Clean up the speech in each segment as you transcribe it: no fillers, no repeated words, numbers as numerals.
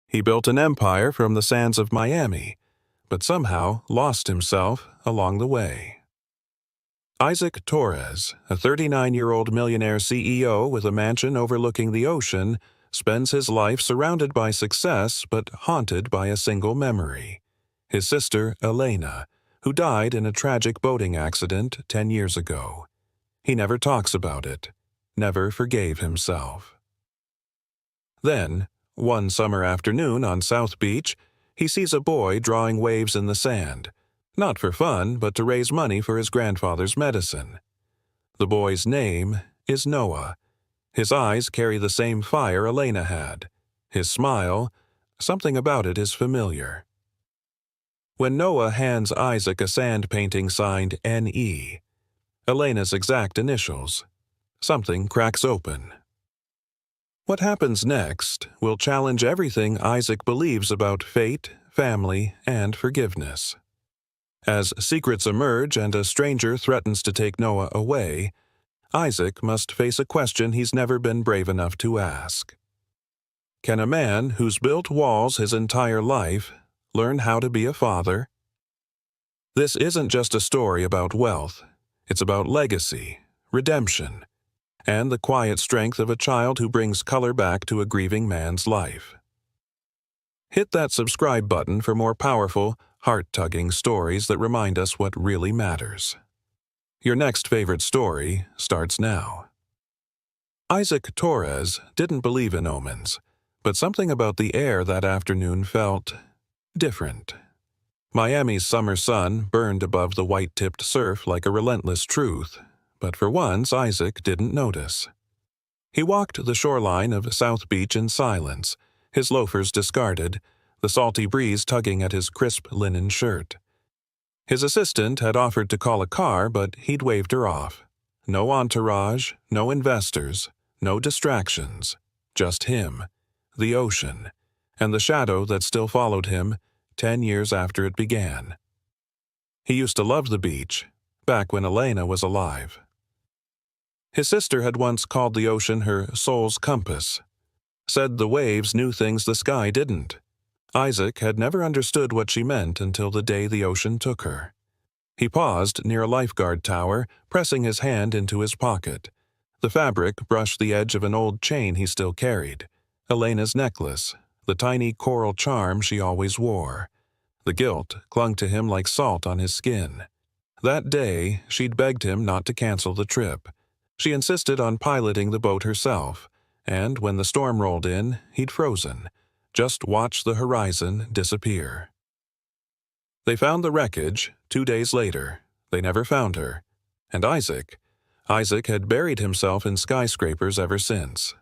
He built an empire from the sands of Miami, but somehow lost himself along the way. Isaac Torres, a 39-year-old millionaire CEO with a mansion overlooking the ocean, spends his life surrounded by success but haunted by a single memory: his sister, Elena, who died in a tragic boating accident 10 years ago. He never talks about it, never forgave himself. Then, one summer afternoon on South Beach, he sees a boy drawing waves in the sand, not for fun, but to raise money for his grandfather's medicine. The boy's name is Noah. His eyes carry the same fire Elena had. His smile, something about it is familiar. When Noah hands Isaac a sand painting signed N.E., Elena's exact initials, something cracks open. What happens next will challenge everything Isaac believes about fate, family, and forgiveness. As secrets emerge and a stranger threatens to take Noah away, Isaac must face a question he's never been brave enough to ask. Can a man who's built walls his entire life learn how to be a father? This isn't just a story about wealth. It's about legacy, redemption, and the quiet strength of a child who brings color back to a grieving man's life. Hit that subscribe button for more powerful, heart-tugging stories that remind us what really matters. Your next favorite story starts now. Isaac Torres didn't believe in omens, but something about the air that afternoon felt different. Miami's summer sun burned above the white-tipped surf like a relentless truth, but for once Isaac didn't notice. He walked the shoreline of South Beach in silence, his loafers discarded, the salty breeze tugging at his crisp linen shirt. His assistant had offered to call a car, but he'd waved her off. No entourage, no investors, no distractions, just him, the ocean, and the shadow that still followed him 10 years after it began. He used to love the beach, back when Elena was alive. His sister had once called the ocean her soul's compass, said the waves knew things the sky didn't. Isaac had never understood what she meant until the day the ocean took her. He paused near a lifeguard tower, pressing his hand into his pocket. The fabric brushed the edge of an old chain he still carried, Elena's necklace, the tiny coral charm she always wore. The guilt clung to him like salt on his skin. That day, she'd begged him not to cancel the trip. She insisted on piloting the boat herself, and when the storm rolled in, he'd frozen, just watched the horizon disappear. They found the wreckage 2 days later. They never found her. And Isaac had buried himself in skyscrapers ever since.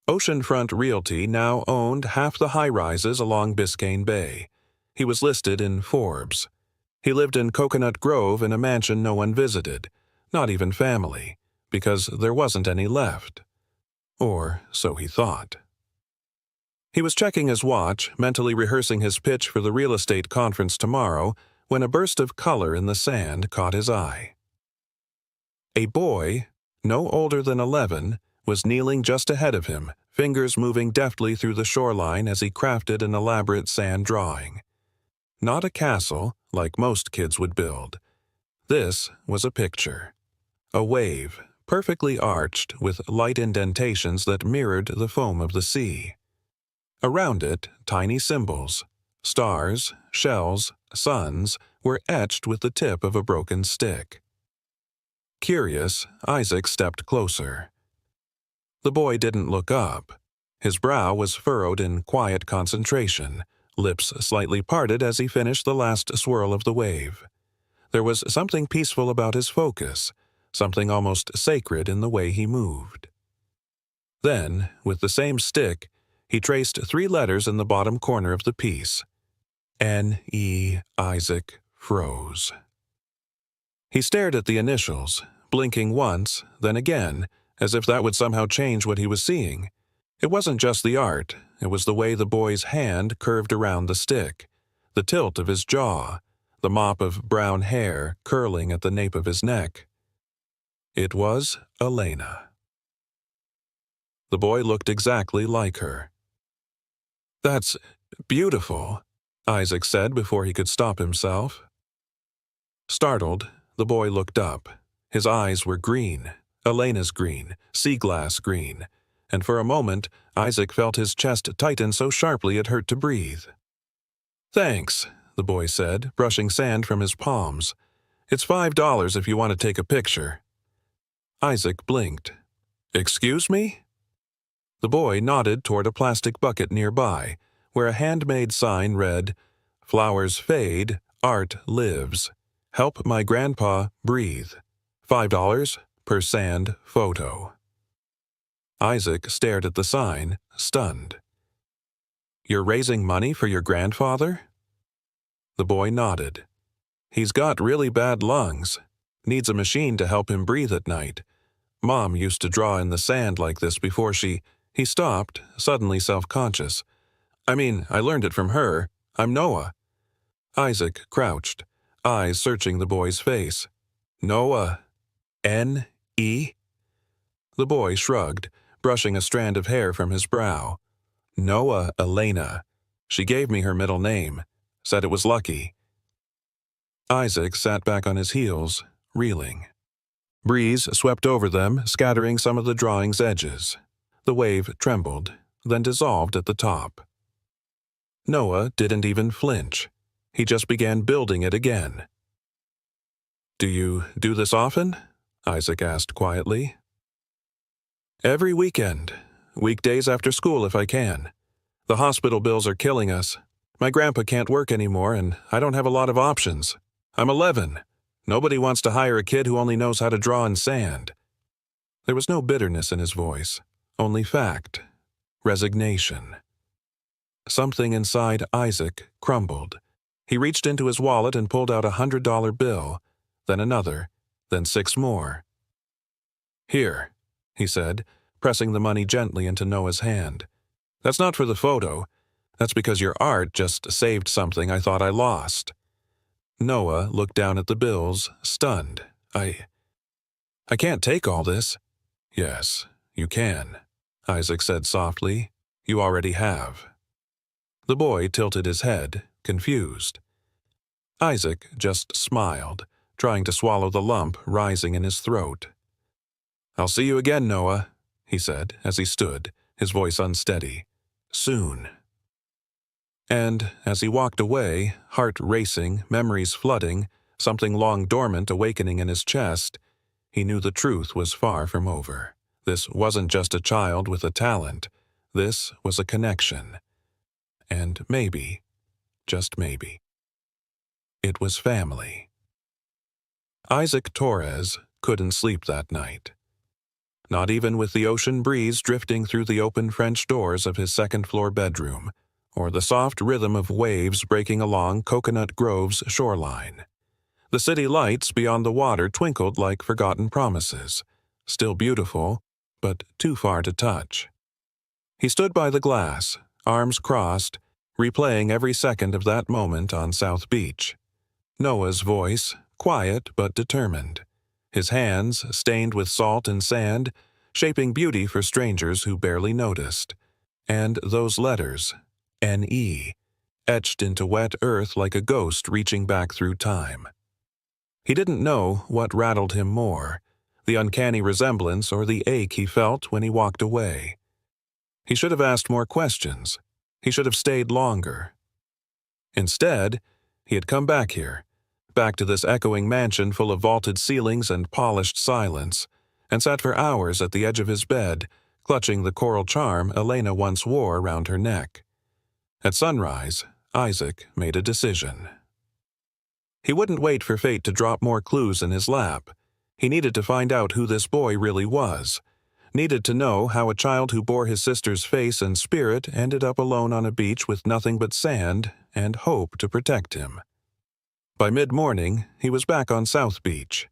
Oceanfront Realty now owned half the high-rises along Biscayne Bay. He was listed in Forbes. He lived in Coconut Grove in a mansion no one visited, not even family, because there wasn't any left. Or so he thought. He was checking his watch, mentally rehearsing his pitch for the real estate conference tomorrow, when a burst of color in the sand caught his eye. A boy, no older than 11, was kneeling just ahead of him, fingers moving deftly through the shoreline as he crafted an elaborate sand drawing. Not a castle, like most kids would build. This was a picture. A wave, perfectly arched with light indentations that mirrored the foam of the sea. Around it, tiny symbols, stars, shells, suns, were etched with the tip of a broken stick. Curious, Isaac stepped closer. The boy didn't look up. His brow was furrowed in quiet concentration, lips slightly parted as he finished the last swirl of the wave. There was something peaceful about his focus, something almost sacred in the way he moved. Then, with the same stick, he traced 3 letters in the bottom corner of the piece. N.E. Isaac froze. He stared at the initials, blinking once, then again, as if that would somehow change what he was seeing. It wasn't just the art, it was the way the boy's hand curved around the stick, the tilt of his jaw, the mop of brown hair curling at the nape of his neck. It was Elena. The boy looked exactly like her. That's beautiful, Isaac said before he could stop himself. Startled, the boy looked up. His eyes were green, Elena's green, sea glass green, and for a moment Isaac felt his chest tighten so sharply it hurt to breathe. "Thanks," the boy said, brushing sand from his palms. "It's $5 if you want to take a picture." Isaac blinked. "Excuse me?" The boy nodded toward a plastic bucket nearby, where a handmade sign read, "Flowers fade, art lives. Help my grandpa breathe. $5 per sand photo." Isaac stared at the sign, stunned. "You're raising money for your grandfather?" The boy nodded. "He's got really bad lungs. Needs a machine to help him breathe at night. Mom used to draw in the sand like this before she—" He stopped, suddenly self-conscious. I learned it from her. I'm Noah." Isaac crouched, eyes searching the boy's face. "Noah. N-E?" The boy shrugged, brushing a strand of hair from his brow. "Noah Elena. She gave me her middle name. Said it was lucky." Isaac sat back on his heels, reeling. Breeze swept over them, scattering some of the drawing's edges. The wave trembled, then dissolved at the top. Noah didn't even flinch. He just began building it again. "Do you do this often?" Isaac asked quietly. "Every weekend. Weekdays after school if I can. The hospital bills are killing us. My grandpa can't work anymore, and I don't have a lot of options. I'm 11. Nobody wants to hire a kid who only knows how to draw in sand." There was no bitterness in his voice, only fact, resignation. Something inside Isaac crumbled. He reached into his wallet and pulled out a $100 bill, then another, then 6 more. "Here," he said, pressing the money gently into Noah's hand. "That's not for the photo. That's because your art just saved something I thought I lost." Noah looked down at the bills, stunned. I can't take all this." "Yes, you can," Isaac said softly. "You already have." The boy tilted his head, confused. Isaac just smiled, trying to swallow the lump rising in his throat. "I'll see you again, Noah," he said as he stood, his voice unsteady. "Soon." And as he walked away, heart racing, memories flooding, something long dormant awakening in his chest, he knew the truth was far from over. This wasn't just a child with a talent. This was a connection. And maybe, just maybe, it was family. Isaac Torres couldn't sleep that night. Not even with the ocean breeze drifting through the open French doors of his second-floor bedroom, or the soft rhythm of waves breaking along Coconut Grove's shoreline. The city lights beyond the water twinkled like forgotten promises, still beautiful, but too far to touch. He stood by the glass, arms crossed, replaying every second of that moment on South Beach. Noah's voice, quiet but determined. His hands, stained with salt and sand, shaping beauty for strangers who barely noticed. And those letters, N-E, etched into wet earth like a ghost reaching back through time. He didn't know what rattled him more, the uncanny resemblance or the ache he felt when he walked away. He should have asked more questions. He should have stayed longer. Instead, he had come back here, back to this echoing mansion full of vaulted ceilings and polished silence, and sat for hours at the edge of his bed, clutching the coral charm Elena once wore around her neck. At sunrise, Isaac made a decision. He wouldn't wait for fate to drop more clues in his lap. He needed to find out who this boy really was. Needed to know how a child who bore his sister's face and spirit ended up alone on a beach with nothing but sand and hope to protect him. By mid-morning, he was back on South Beach.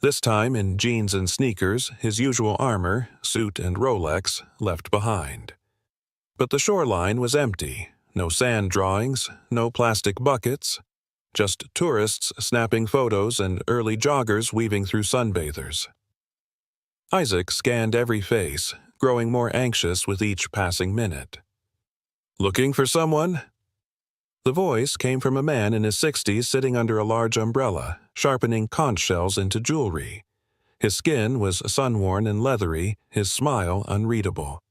This time in jeans and sneakers, his usual armor, suit and Rolex, left behind. But the shoreline was empty. No sand drawings, no plastic buckets, just tourists snapping photos and early joggers weaving through sunbathers. Isaac scanned every face, growing more anxious with each passing minute. Looking for someone? The voice came from a man in his 60s sitting under a large umbrella, sharpening conch shells into jewelry. His skin was sun-worn and leathery, his smile unreadable.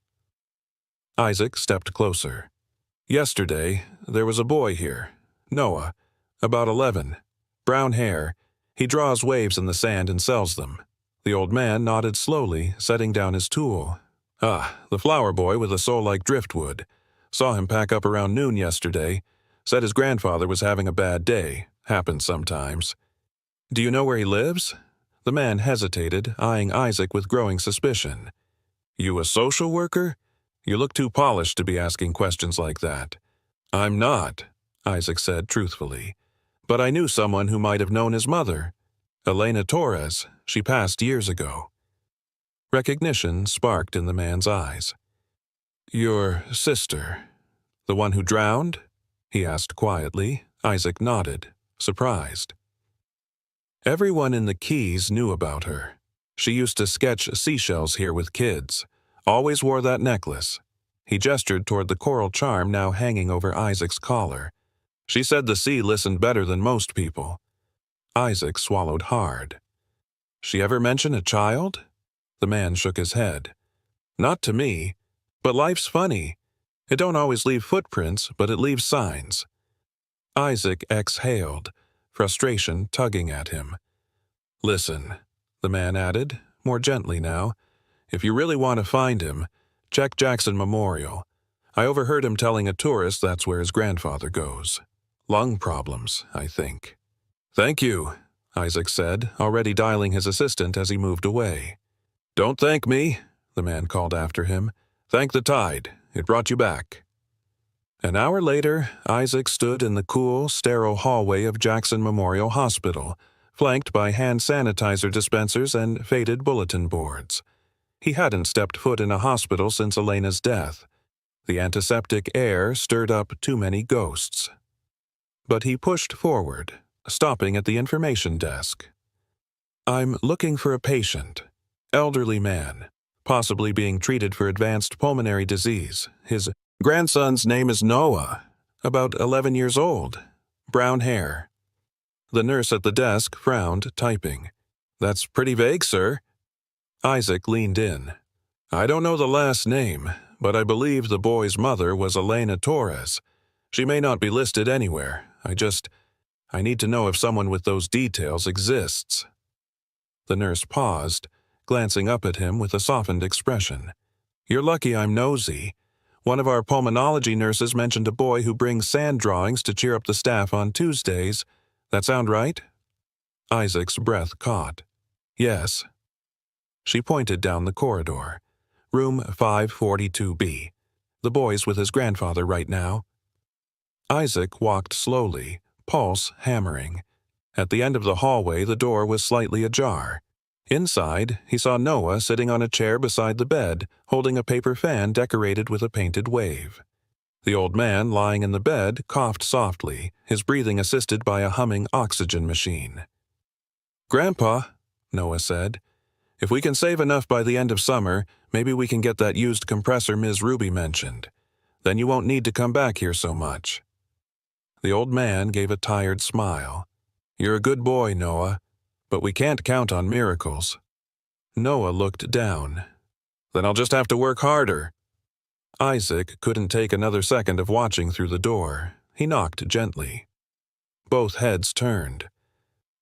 Isaac stepped closer. Yesterday, there was a boy here, Noah, about 11, brown hair. He draws waves in the sand and sells them. The old man nodded slowly, setting down his tool. The flower boy with a soul like driftwood. Saw him pack up around noon yesterday. Said his grandfather was having a bad day. Happens sometimes. Do you know where he lives? The man hesitated, eyeing Isaac with growing suspicion. You a social worker? You look too polished to be asking questions like that. I'm not, Isaac said truthfully. But I knew someone who might have known his mother. Elena Torres. She passed years ago. Recognition sparked in the man's eyes. Your sister, the one who drowned? He asked quietly. Isaac nodded, surprised. Everyone in the Keys knew about her. She used to sketch seashells here with kids. Always wore that necklace. He gestured toward the coral charm now hanging over Isaac's collar. She said the sea listened better than most people. Isaac swallowed hard. She ever mention a child? The man shook his head. Not to me, but life's funny. It don't always leave footprints, but it leaves signs. Isaac exhaled, frustration tugging at him. Listen, the man added, more gently now. If you really want to find him, check Jackson Memorial. I overheard him telling a tourist that's where his grandfather goes. Lung problems, I think. Thank you, Isaac said, already dialing his assistant as he moved away. Don't thank me, the man called after him. Thank the tide. It brought you back. An hour later, Isaac stood in the cool, sterile hallway of Jackson Memorial Hospital, flanked by hand sanitizer dispensers and faded bulletin boards. He hadn't stepped foot in a hospital since Elena's death. The antiseptic air stirred up too many ghosts. But he pushed forward, stopping at the information desk. I'm looking for a patient. Elderly man, possibly being treated for advanced pulmonary disease. His grandson's name is Noah, about 11 years old, brown hair. The nurse at the desk frowned, typing. That's pretty vague, sir. Isaac leaned in. I don't know the last name, but I believe the boy's mother was Elena Torres. She may not be listed anywhere. I need to know if someone with those details exists. The nurse paused, glancing up at him with a softened expression. You're lucky I'm nosy. One of our pulmonology nurses mentioned a boy who brings sand drawings to cheer up the staff on Tuesdays. That sound right? Isaac's breath caught. Yes. She pointed down the corridor. Room 542B. The boy's with his grandfather right now. Isaac walked slowly, pulse hammering. At the end of the hallway, the door was slightly ajar. Inside, he saw Noah sitting on a chair beside the bed, holding a paper fan decorated with a painted wave. The old man lying in the bed coughed softly, his breathing assisted by a humming oxygen machine. Grandpa, Noah said, if we can save enough by the end of summer, maybe we can get that used compressor Ms. Ruby mentioned. Then you won't need to come back here so much. The old man gave a tired smile. You're a good boy, Noah, but we can't count on miracles. Noah looked down. Then I'll just have to work harder. Isaac couldn't take another second of watching through the door. He knocked gently. Both heads turned.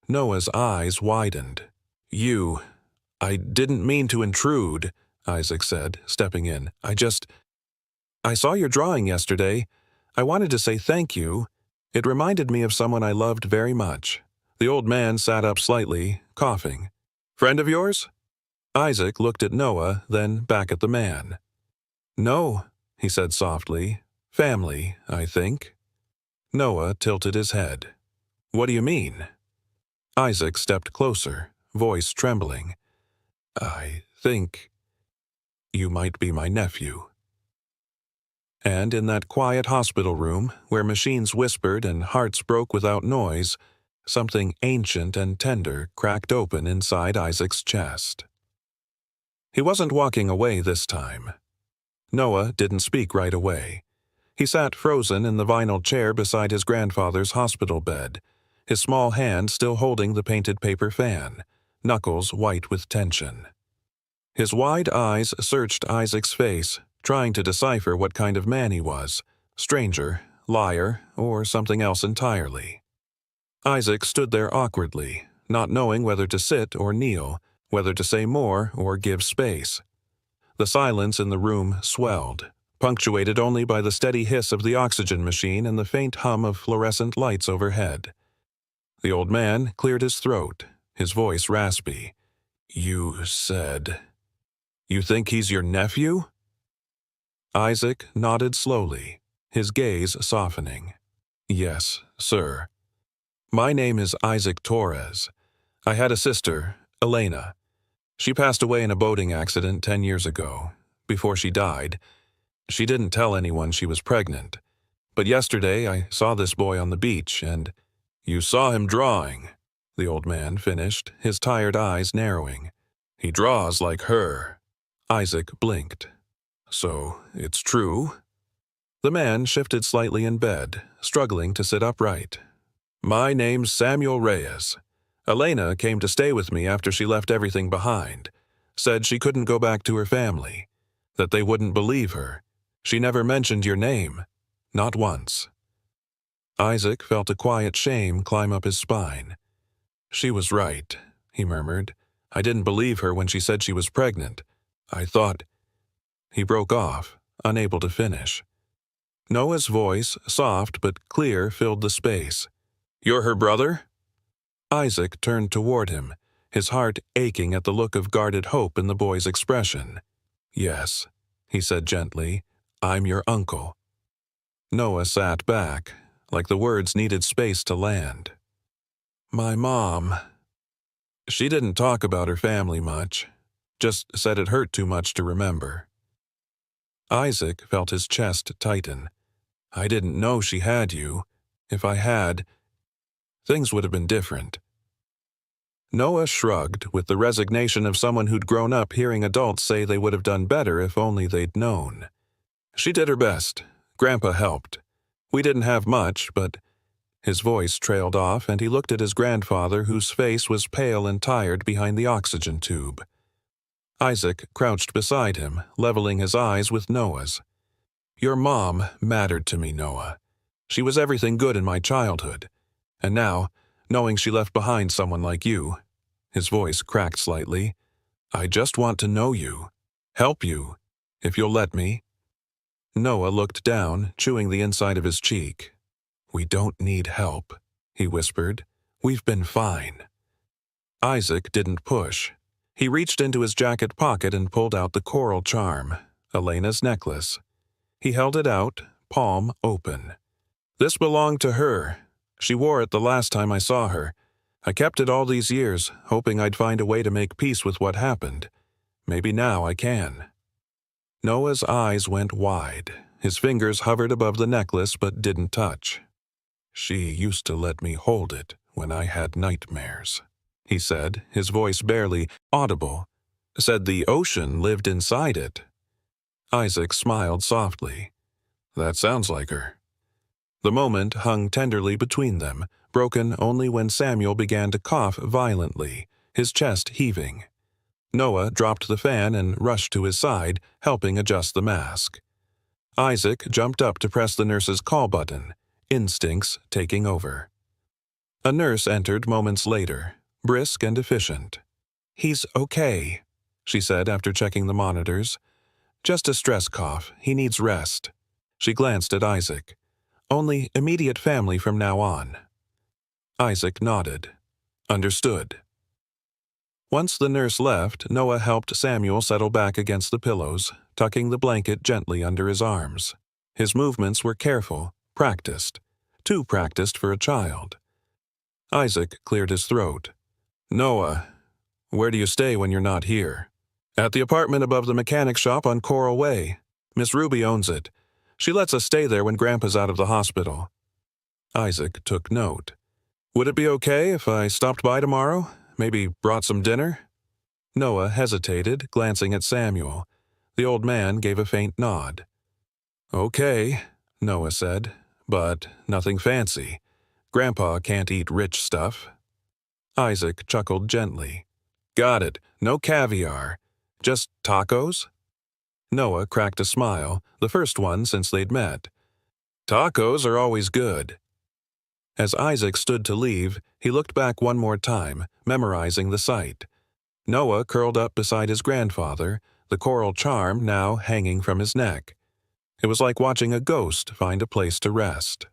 Noah's eyes widened. I didn't mean to intrude, Isaac said, stepping in. I saw your drawing yesterday. I wanted to say thank you. It reminded me of someone I loved very much. The old man sat up slightly, coughing. Friend of yours? Isaac looked at Noah, then back at the man. No, he said softly. Family, I think. Noah tilted his head. What do you mean? Isaac stepped closer, voice trembling. I think you might be my nephew. And in that quiet hospital room, where machines whispered and hearts broke without noise, something ancient and tender cracked open inside Isaac's chest. He wasn't walking away this time. Noah didn't speak right away. He sat frozen in the vinyl chair beside his grandfather's hospital bed, his small hand still holding the painted paper fan, knuckles white with tension. His wide eyes searched Isaac's face, trying to decipher what kind of man he was, stranger, liar, or something else entirely. Isaac stood there awkwardly, not knowing whether to sit or kneel, whether to say more or give space. The silence in the room swelled, punctuated only by the steady hiss of the oxygen machine and the faint hum of fluorescent lights overhead. The old man cleared his throat, his voice raspy. "You said... You think he's your nephew?" Isaac nodded slowly, his gaze softening. "Yes, sir. My name is Isaac Torres. I had a sister, Elena. She passed away in a boating accident 10 years ago. Before she died, she didn't tell anyone she was pregnant. But yesterday I saw this boy on the beach and—" "You saw him drawing," the old man finished, his tired eyes narrowing. "He draws like her." Isaac blinked. "So, it's true?" The man shifted slightly in bed, struggling to sit upright. "My name's Samuel Reyes. Elena came to stay with me after she left everything behind. Said she couldn't go back to her family, that they wouldn't believe her. She never mentioned your name. Not once." Isaac felt a quiet shame climb up his spine. "She was right," he murmured. "I didn't believe her when she said she was pregnant. I thought—" He broke off, unable to finish. Noah's voice, soft but clear, filled the space. "You're her brother?" Isaac turned toward him, his heart aching at the look of guarded hope in the boy's expression. "Yes," he said gently, "I'm your uncle." Noah sat back, like the words needed space to land. "My mom. She didn't talk about her family much. Just said it hurt too much to remember." Isaac felt his chest tighten. "I didn't know she had you. If I had, things would have been different." Noah shrugged with the resignation of someone who'd grown up hearing adults say they would have done better if only they'd known. "She did her best. Grandpa helped. We didn't have much, but—" His voice trailed off and he looked at his grandfather, whose face was pale and tired behind the oxygen tube. Isaac crouched beside him, leveling his eyes with Noah's. "Your mom mattered to me, Noah. She was everything good in my childhood. And now, knowing she left behind someone like you," his voice cracked slightly, "I just want to know you, help you, if you'll let me." Noah looked down, chewing the inside of his cheek. "We don't need help," he whispered. "We've been fine." Isaac didn't push. He reached into his jacket pocket and pulled out the coral charm, Elena's necklace. He held it out, palm open. "This belonged to her. She wore it the last time I saw her. I kept it all these years, hoping I'd find a way to make peace with what happened. Maybe now I can." Noah's eyes went wide. His fingers hovered above the necklace but didn't touch. "She used to let me hold it when I had nightmares," he said, his voice barely audible. "Said the ocean lived inside it." Isaac smiled softly. "That sounds like her." The moment hung tenderly between them, broken only when Samuel began to cough violently, his chest heaving. Noah dropped the fan and rushed to his side, helping adjust the mask. Isaac jumped up to press the nurse's call button, instincts taking over. A nurse entered moments later, brisk and efficient. "He's okay," she said after checking the monitors. "Just a stress cough. He needs rest." She glanced at Isaac. "Only immediate family from now on." Isaac nodded. "Understood." Once the nurse left, Noah helped Samuel settle back against the pillows, tucking the blanket gently under his arms. His movements were careful, practiced. Too practiced for a child. Isaac cleared his throat. "Noah, where do you stay when you're not here?" "At the apartment above the mechanic shop on Coral Way. Miss Ruby owns it. She lets us stay there when Grandpa's out of the hospital." Isaac took note. "Would it be okay if I stopped by tomorrow? Maybe brought some dinner?" Noah hesitated, glancing at Samuel. The old man gave a faint nod. "Okay," Noah said, but nothing fancy. Grandpa can't eat rich stuff. Isaac chuckled gently. Got it, no caviar. Just tacos? Noah cracked a smile, the first one since they'd met. Tacos are always good. As Isaac stood to leave, he looked back one more time, memorizing the sight. Noah curled up beside his grandfather, the coral charm now hanging from his neck. It was like watching a ghost find a place to rest.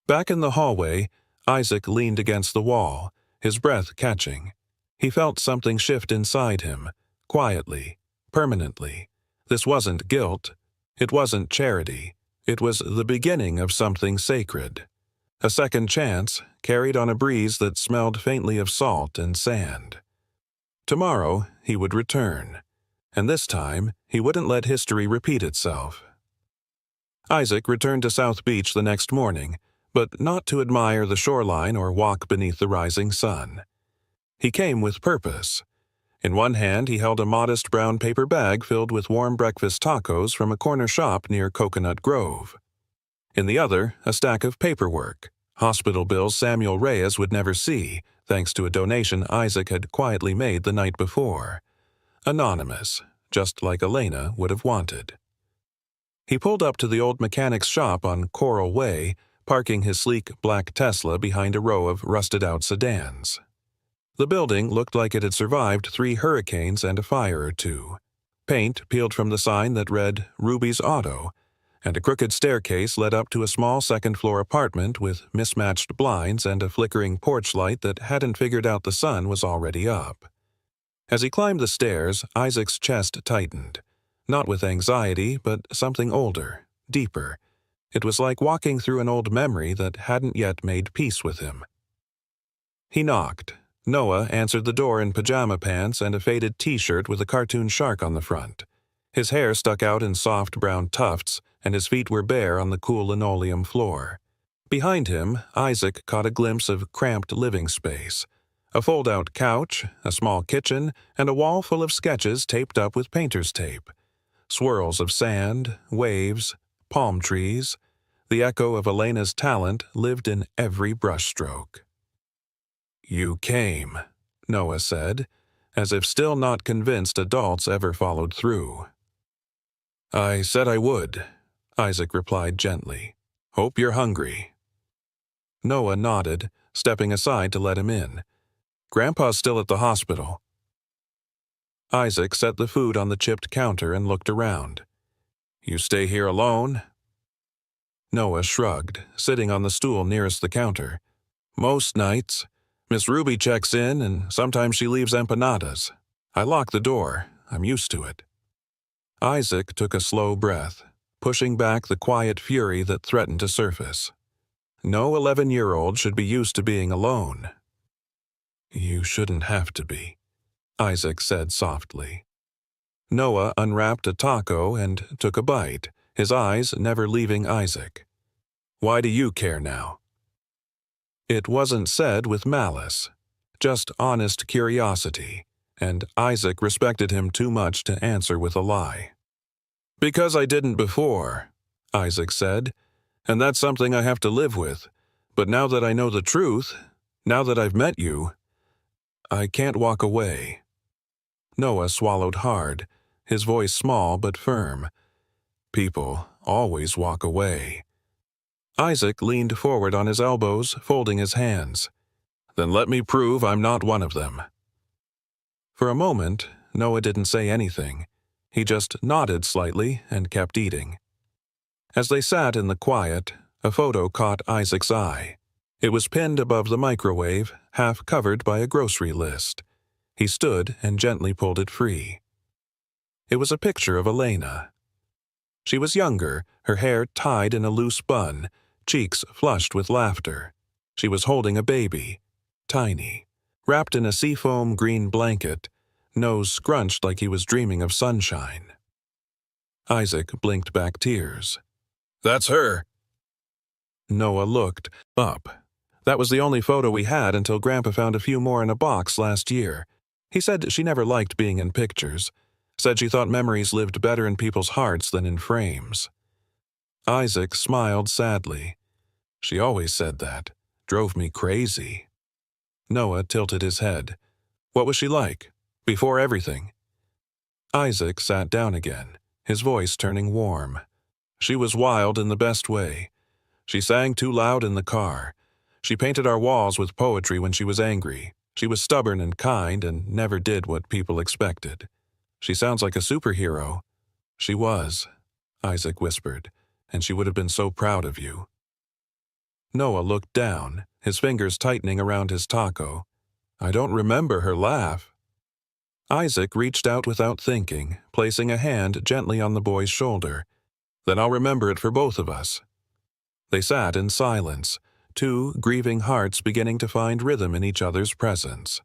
Back in the hallway, Isaac leaned against the wall, his breath catching. He felt something shift inside him, quietly, permanently. This wasn't guilt. It wasn't charity. It was the beginning of something sacred. A second chance, carried on a breeze that smelled faintly of salt and sand. Tomorrow, he would return, and this time, he wouldn't let history repeat itself. Isaac returned to South Beach the next morning, but not to admire the shoreline or walk beneath the rising sun. He came with purpose. In one hand, he held a modest brown paper bag filled with warm breakfast tacos from a corner shop near Coconut Grove. In the other, a stack of paperwork, hospital bills Samuel Reyes would never see, thanks to a donation Isaac had quietly made the night before. Anonymous, just like Elena would have wanted. He pulled up to the old mechanic's shop on Coral Way, parking his sleek black Tesla behind a row of rusted-out sedans. The building looked like it had survived 3 hurricanes and a fire or two. Paint peeled from the sign that read Ruby's Auto, and a crooked staircase led up to a small second-floor apartment with mismatched blinds and a flickering porch light that hadn't figured out the sun was already up. As he climbed the stairs, Isaac's chest tightened. Not with anxiety, but something older, deeper. It was like walking through an old memory that hadn't yet made peace with him. He knocked. Noah answered the door in pajama pants and a faded t-shirt with a cartoon shark on the front. His hair stuck out in soft brown tufts, and his feet were bare on the cool linoleum floor. Behind him, Isaac caught a glimpse of cramped living space. A fold-out couch, a small kitchen, and a wall full of sketches taped up with painter's tape. Swirls of sand, waves, palm trees. The echo of Elena's talent lived in every brushstroke. "You came," Noah said, as if still not convinced adults ever followed through. "I said I would," Isaac replied gently. "Hope you're hungry." Noah nodded, stepping aside to let him in. "Grandpa's still at the hospital." Isaac set the food on the chipped counter and looked around. "You stay here alone?" Noah shrugged, sitting on the stool nearest the counter. "Most nights. Miss Ruby checks in, and sometimes she leaves empanadas. I lock the door. I'm used to it." Isaac took a slow breath, pushing back the quiet fury that threatened to surface. No 11-year-old should be used to being alone. "You shouldn't have to be," Isaac said softly. Noah unwrapped a taco and took a bite, his eyes never leaving Isaac. "Why do you care now?" It wasn't said with malice, just honest curiosity, and Isaac respected him too much to answer with a lie. "Because I didn't before," Isaac said, "and that's something I have to live with. But now that I know the truth, now that I've met you, I can't walk away." Noah swallowed hard, his voice small but firm. "People always walk away." Isaac leaned forward on his elbows, folding his hands. "Then let me prove I'm not one of them." For a moment, Noah didn't say anything. He just nodded slightly and kept eating. As they sat in the quiet, a photo caught Isaac's eye. It was pinned above the microwave, half covered by a grocery list. He stood and gently pulled it free. It was a picture of Elena. She was younger, her hair tied in a loose bun, cheeks flushed with laughter. She was holding a baby, tiny, wrapped in a seafoam green blanket, nose scrunched like he was dreaming of sunshine. Isaac blinked back tears. "That's her." Noah looked up. "That was the only photo we had until Grandpa found a few more in a box last year. He said she never liked being in pictures. Said she thought memories lived better in people's hearts than in frames." Isaac smiled sadly. She always said that. Drove me crazy. Noah tilted his head. What was she like? Before everything? Isaac sat down again, his voice turning warm. She was wild in the best way. She sang too loud in the car. She painted our walls with poetry when she was angry. She was stubborn and kind and never did what people expected. She sounds like a superhero. She was, Isaac whispered, and she would have been so proud of you. Noah looked down, his fingers tightening around his taco. I don't remember her laugh. Isaac reached out without thinking, placing a hand gently on the boy's shoulder. Then I'll remember it for both of us. They sat in silence, two grieving hearts beginning to find rhythm in each other's presence.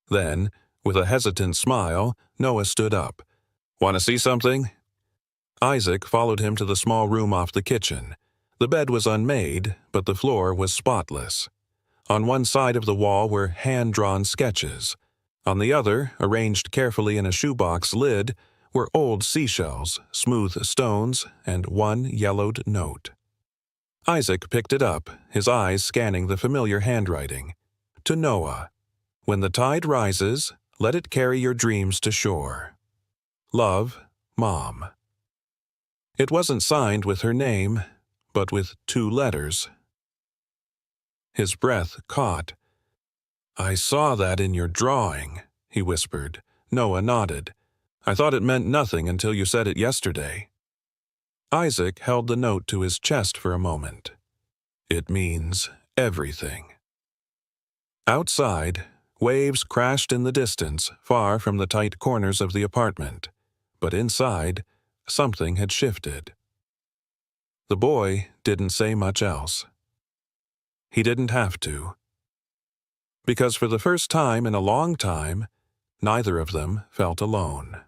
Then, with a hesitant smile, Noah stood up. Want to see something? Isaac followed him to the small room off the kitchen. The bed was unmade, but the floor was spotless. On one side of the wall were hand-drawn sketches. On the other, arranged carefully in a shoebox lid, were old seashells, smooth stones, and one yellowed note. Isaac picked it up, his eyes scanning the familiar handwriting. To Noah. When the tide rises, let it carry your dreams to shore. Love, Mom. It wasn't signed with her name, but with 2 letters. His breath caught. I saw that in your drawing, he whispered. Noah nodded. I thought it meant nothing until you said it yesterday. Isaac held the note to his chest for a moment. It means everything. Outside, waves crashed in the distance, far from the tight corners of the apartment. But inside, something had shifted. The boy didn't say much else. He didn't have to. Because for the first time in a long time, neither of them felt alone.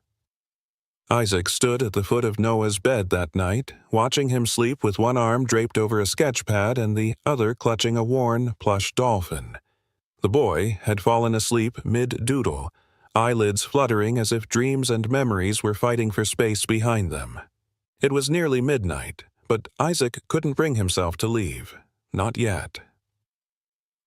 Isaac stood at the foot of Noah's bed that night, watching him sleep with one arm draped over a sketch pad and the other clutching a worn, plush dolphin. The boy had fallen asleep mid-doodle, eyelids fluttering as if dreams and memories were fighting for space behind them. It was nearly midnight, but Isaac couldn't bring himself to leave. Not yet.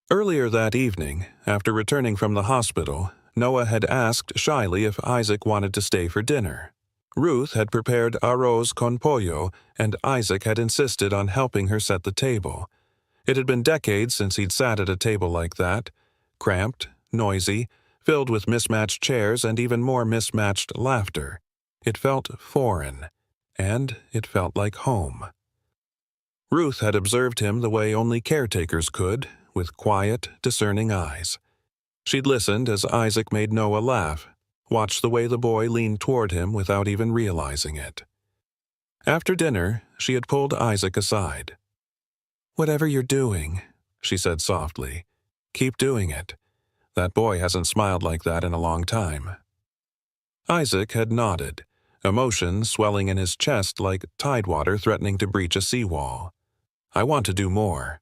Earlier that evening, after returning from the hospital, Noah had asked shyly if Isaac wanted to stay for dinner. Ruth had prepared arroz con pollo, and Isaac had insisted on helping her set the table. It had been decades since he'd sat at a table like that, cramped, noisy, filled with mismatched chairs and even more mismatched laughter. It felt foreign, and it felt like home. Ruth had observed him the way only caretakers could, with quiet, discerning eyes. She'd listened as Isaac made Noah laugh, watched the way the boy leaned toward him without even realizing it. After dinner, she had pulled Isaac aside. "Whatever you're doing," she said softly, "keep doing it. That boy hasn't smiled like that in a long time." Isaac had nodded, emotion swelling in his chest like tidewater threatening to breach a seawall. "I want to do more."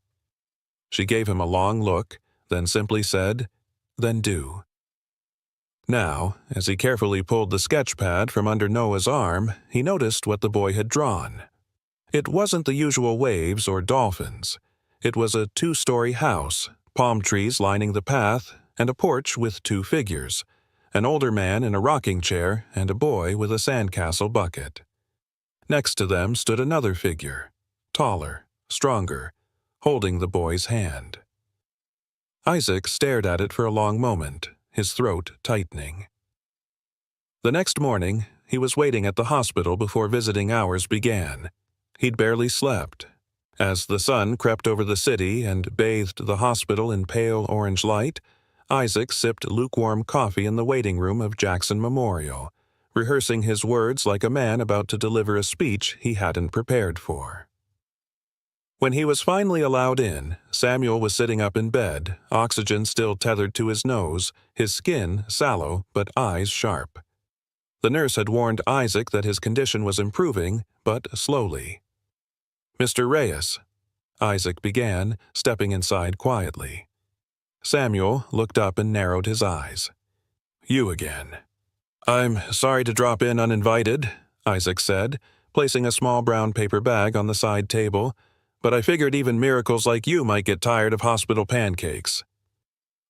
She gave him a long look, then simply said, "Then do." Now, as he carefully pulled the sketch pad from under Noah's arm, he noticed what the boy had drawn. It wasn't the usual waves or dolphins. It was a 2-story house, palm trees lining the path, and a porch with 2 figures, an older man in a rocking chair and a boy with a sandcastle bucket. Next to them stood another figure, taller, stronger, holding the boy's hand. Isaac stared at it for a long moment, his throat tightening. The next morning, he was waiting at the hospital before visiting hours began. He'd barely slept. As the sun crept over the city and bathed the hospital in pale orange light, Isaac sipped lukewarm coffee in the waiting room of Jackson Memorial, rehearsing his words like a man about to deliver a speech he hadn't prepared for. When he was finally allowed in, Samuel was sitting up in bed, oxygen still tethered to his nose, his skin sallow but eyes sharp. The nurse had warned Isaac that his condition was improving, but slowly. "Mr. Reyes," Isaac began, stepping inside quietly. Samuel looked up and narrowed his eyes. "You again." "I'm sorry to drop in uninvited," Isaac said, placing a small brown paper bag on the side table, "but I figured even miracles like you might get tired of hospital pancakes."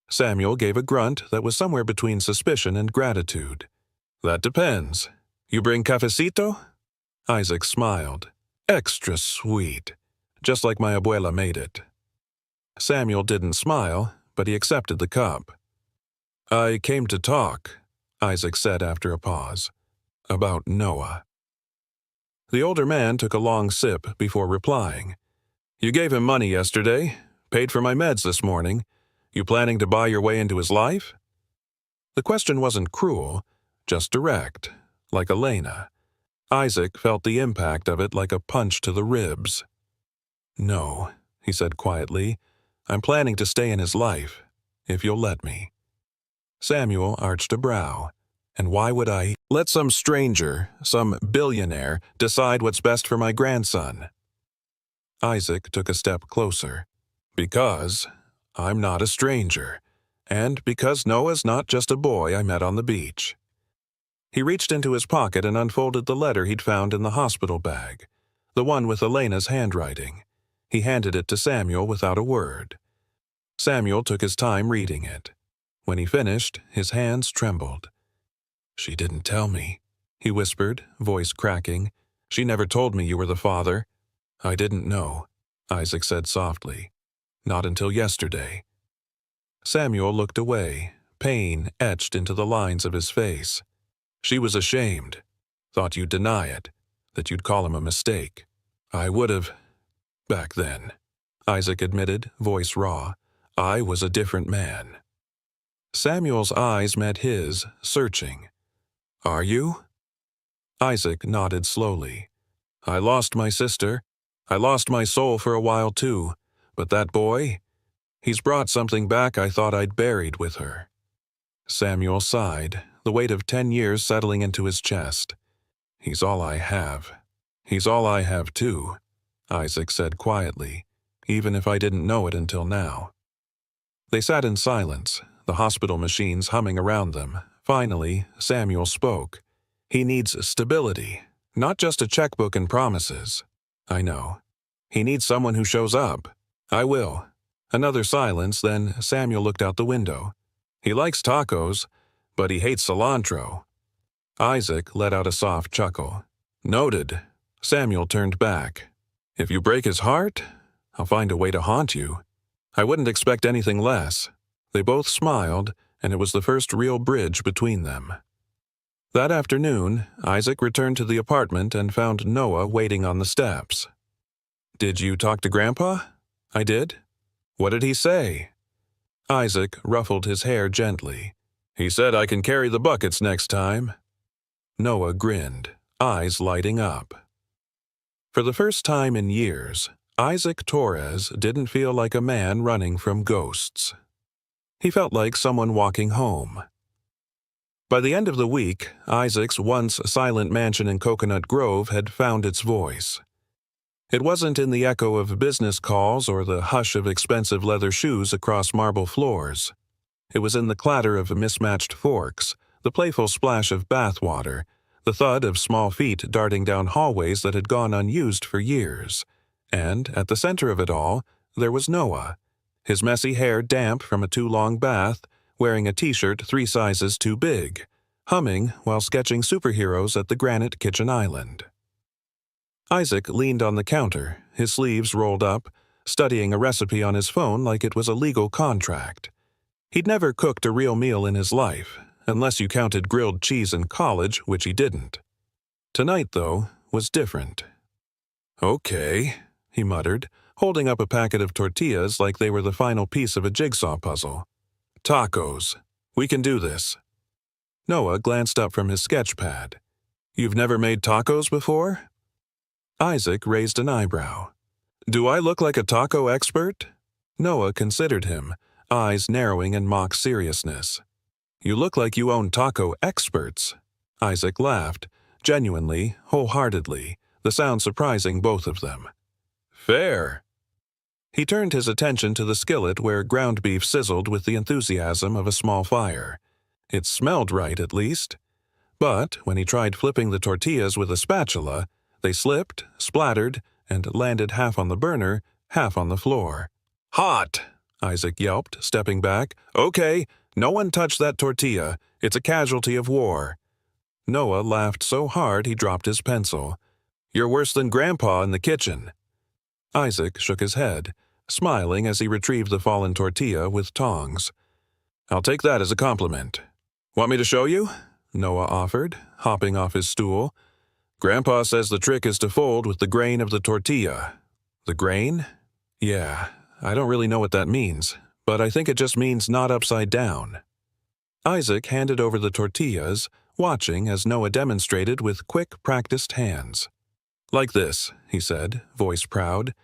Samuel gave a grunt that was somewhere between suspicion and gratitude. "That depends. You bring cafecito?" Isaac smiled. "Extra sweet. Just like my abuela made it." Samuel didn't smile, but he accepted the cup. "I came to talk," Isaac said after a pause, "about Noah." The older man took a long sip before replying. "You gave him money yesterday, paid for my meds this morning. You planning to buy your way into his life?" The question wasn't cruel, just direct, like Elena. Isaac felt the impact of it like a punch to the ribs. "No," he said quietly. "I'm planning to stay in his life, if you'll let me." Samuel arched a brow. "And why would I let some stranger, some billionaire, decide what's best for my grandson?" Isaac took a step closer. "Because I'm not a stranger, and because Noah's not just a boy I met on the beach." He reached into his pocket and unfolded the letter he'd found in the hospital bag, the one with Elena's handwriting. He handed it to Samuel without a word. Samuel took his time reading it. When he finished, his hands trembled. "She didn't tell me," he whispered, voice cracking. "She never told me you were the father." "I didn't know," Isaac said softly. "Not until yesterday." Samuel looked away, pain etched into the lines of his face. "She was ashamed. Thought you'd deny it, that you'd call him a mistake. I would have, back then," Isaac admitted, voice raw. "I was a different man." Samuel's eyes met his, searching. "Are you?" Isaac nodded slowly. "I lost my sister. I lost my soul for a while too. But that boy, he's brought something back I thought I'd buried with her." Samuel sighed, the weight of 10 years settling into his chest. "He's all I have. He's all I have too," Isaac said quietly, "even if I didn't know it until now." They sat in silence, the hospital machines humming around them. Finally, Samuel spoke. "He needs stability, not just a checkbook and promises." "I know. He needs someone who shows up." "I will." Another silence, then Samuel looked out the window. "He likes tacos, but he hates cilantro." Isaac let out a soft chuckle. "Noted." Samuel turned back. "If you break his heart, I'll find a way to haunt you." "I wouldn't expect anything less." They both smiled, and it was the first real bridge between them. That afternoon, Isaac returned to the apartment and found Noah waiting on the steps. "Did you talk to Grandpa?" "I did." "What did he say?" Isaac ruffled his hair gently. "He said I can carry the buckets next time." Noah grinned, eyes lighting up. For the first time in years, Isaac Torres didn't feel like a man running from ghosts. He felt like someone walking home. By the end of the week, Isaac's once silent mansion in Coconut Grove had found its voice. It wasn't in the echo of business calls or the hush of expensive leather shoes across marble floors. It was in the clatter of mismatched forks, the playful splash of bath water, the thud of small feet darting down hallways that had gone unused for years. And, at the center of it all, there was Noah, his messy hair damp from a too-long bath, wearing a t-shirt 3 sizes too big, humming while sketching superheroes at the granite kitchen island. Isaac leaned on the counter, his sleeves rolled up, studying a recipe on his phone like it was a legal contract. He'd never cooked a real meal in his life, unless you counted grilled cheese in college, which he didn't. Tonight, though, was different. "Okay," he muttered, holding up a packet of tortillas like they were the final piece of a jigsaw puzzle. "Tacos. We can do this." Noah glanced up from his sketch pad. "You've never made tacos before?" Isaac raised an eyebrow. "Do I look like a taco expert?" Noah considered him, eyes narrowing in mock seriousness. "You look like you own taco experts." Isaac laughed, genuinely, wholeheartedly, the sound surprising both of them. "Fair." He turned his attention to the skillet where ground beef sizzled with the enthusiasm of a small fire. It smelled right, at least. But when he tried flipping the tortillas with a spatula, They slipped, splattered, and landed half on the burner, half on the floor. "Hot!" Isaac yelped, stepping back. "Okay, no one touch that tortilla. It's a casualty of war." Noah laughed so hard he dropped his pencil. "You're worse than Grandpa in the kitchen." Isaac shook his head, smiling as he retrieved the fallen tortilla with tongs. "I'll take that as a compliment. Want me to show you?" Noah offered, hopping off his stool. "Grandpa says the trick is to fold with the grain of the tortilla." "The grain?" "Yeah, I don't really know what that means, but I think it just means not upside down." Isaac handed over the tortillas, watching as Noah demonstrated with quick, practiced hands. "Like this," he said, voice proud.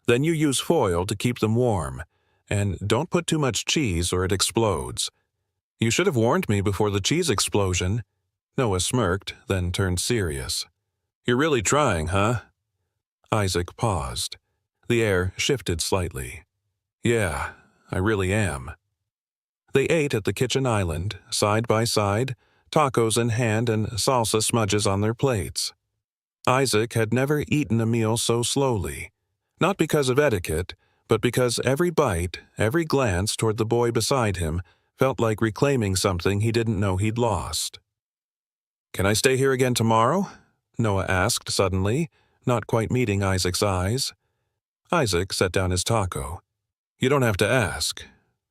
"Then you use foil to keep them warm. And don't put too much cheese or it explodes." "You should have warned me before the cheese explosion." Noah smirked, then turned serious. "You're really trying, huh?" Isaac paused. The air shifted slightly. "Yeah, I really am." They ate at the kitchen island, side by side, tacos in hand and salsa smudges on their plates. Isaac had never eaten a meal so slowly, not because of etiquette, but because every bite, every glance toward the boy beside him felt like reclaiming something he didn't know he'd lost. "Can I stay here again tomorrow?" Noah asked suddenly, not quite meeting Isaac's eyes. Isaac set down his taco. "You don't have to ask.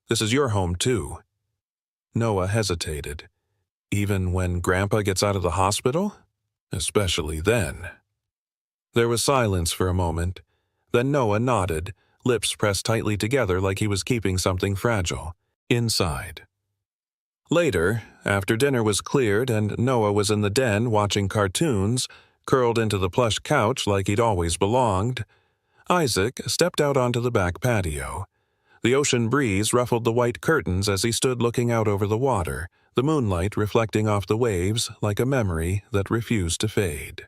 This is your home, too." Noah hesitated. "Even when Grandpa gets out of the hospital?" "Especially then." There was silence for a moment. Then Noah nodded, lips pressed tightly together like he was keeping something fragile inside. Later, after dinner was cleared and Noah was in the den watching cartoons, curled into the plush couch like he'd always belonged, Isaac stepped out onto the back patio. The ocean breeze ruffled the white curtains as he stood looking out over the water, the moonlight reflecting off the waves like a memory that refused to fade.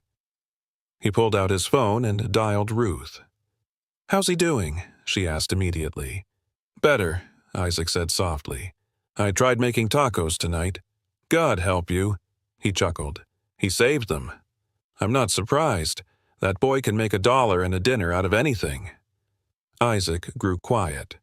He pulled out his phone and dialed Ruth. "How's he doing?" she asked immediately. "Better," Isaac said softly. "I tried making tacos tonight." "God help you," he chuckled. "He saved them." "I'm not surprised. That boy can make $1 and a dinner out of anything." Isaac grew quiet.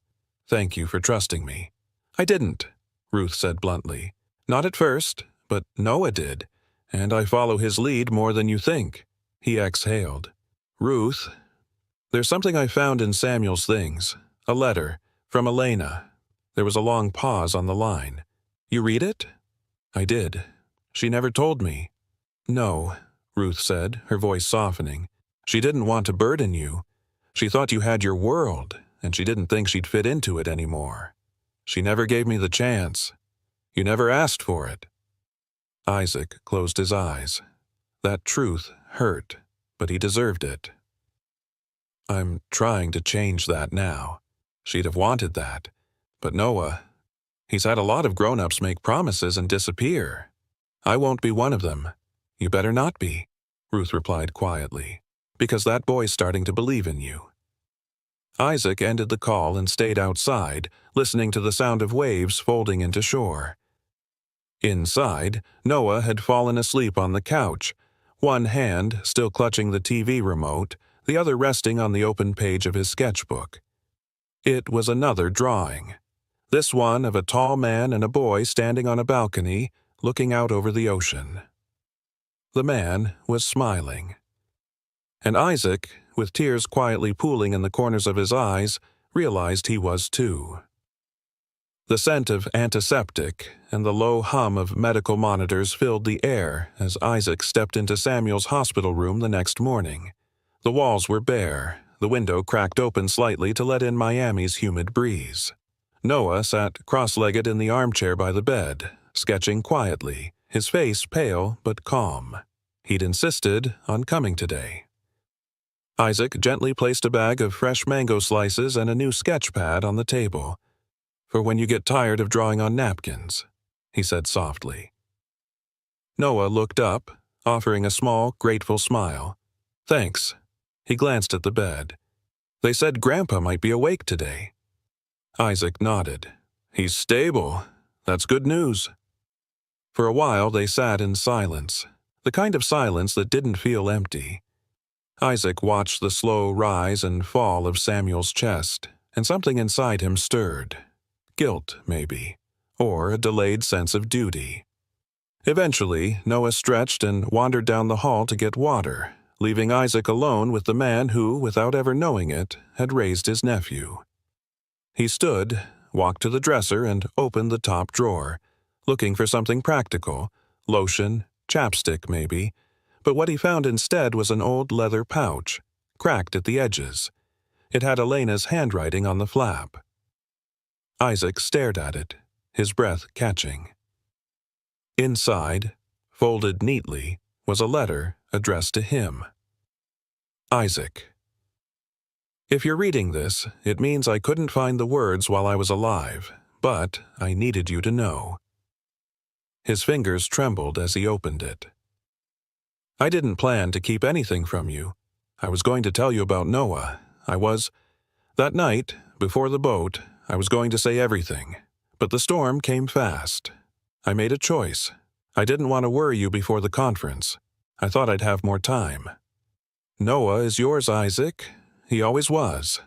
"Thank you for trusting me." "I didn't," Ruth said bluntly. "Not at first, but Noah did, and I follow his lead more than you think." He exhaled. "Ruth, there's something I found in Samuel's things. A letter from Elena." There was a long pause on the line. "You read it?" "I did. She never told me." "No," Ruth said, her voice softening. "She didn't want to burden you. She thought you had your world, and she didn't think she'd fit into it anymore. She never gave me the chance. You never asked for it." Isaac closed his eyes. That truth hurt, but he deserved it. "I'm trying to change that now. She'd have wanted that. But Noah, he's had a lot of grown-ups make promises and disappear. I won't be one of them." "You better not be," Ruth replied quietly, "because that boy's starting to believe in you." Isaac ended the call and stayed outside, listening to the sound of waves folding into shore. Inside, Noah had fallen asleep on the couch, one hand still clutching the TV remote, the other resting on the open page of his sketchbook. It was another drawing, this one of a tall man and a boy standing on a balcony, looking out over the ocean. The man was smiling. And Isaac, with tears quietly pooling in the corners of his eyes, realized he was too. The scent of antiseptic and the low hum of medical monitors filled the air as Isaac stepped into Samuel's hospital room the next morning. The walls were bare, the window cracked open slightly to let in Miami's humid breeze. Noah sat cross-legged in the armchair by the bed, sketching quietly, his face pale but calm. He'd insisted on coming today. Isaac gently placed a bag of fresh mango slices and a new sketch pad on the table. "For when you get tired of drawing on napkins," he said softly. Noah looked up, offering a small, grateful smile. "Thanks." He glanced at the bed. "They said Grandpa might be awake today." Isaac nodded. "He's stable. That's good news." For a while they sat in silence, the kind of silence that didn't feel empty. Isaac watched the slow rise and fall of Samuel's chest, and something inside him stirred. Guilt, maybe, or a delayed sense of duty. Eventually, Noah stretched and wandered down the hall to get water, leaving Isaac alone with the man who, without ever knowing it, had raised his nephew. He stood, walked to the dresser, and opened the top drawer, looking for something practical, lotion, chapstick maybe, but what he found instead was an old leather pouch, cracked at the edges. It had Elena's handwriting on the flap. Isaac stared at it, his breath catching. Inside, folded neatly, was a letter addressed to him. Isaac. If you're reading this, it means I couldn't find the words while I was alive, but I needed you to know. His fingers trembled as he opened it. I didn't plan to keep anything from you. I was going to tell you about Noah. That night, before the boat, I was going to say everything, but the storm came fast. I made a choice. I didn't want to worry you before the conference. I thought I'd have more time. Noah is yours, Isaac. He always was.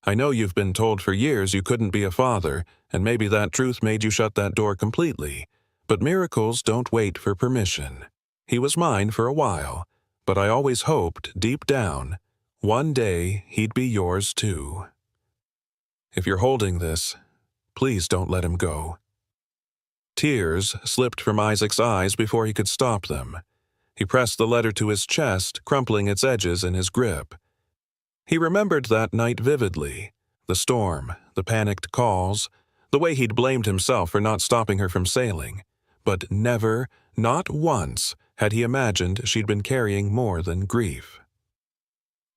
I know you've been told for years you couldn't be a father, and maybe that truth made you shut that door completely, but miracles don't wait for permission. He was mine for a while, but I always hoped, deep down, one day he'd be yours too. If you're holding this, please don't let him go. Tears slipped from Isaac's eyes before he could stop them. He pressed the letter to his chest, crumpling its edges in his grip. He remembered that night vividly, the storm, the panicked calls, the way he'd blamed himself for not stopping her from sailing, but never, not once, had he imagined she'd been carrying more than grief.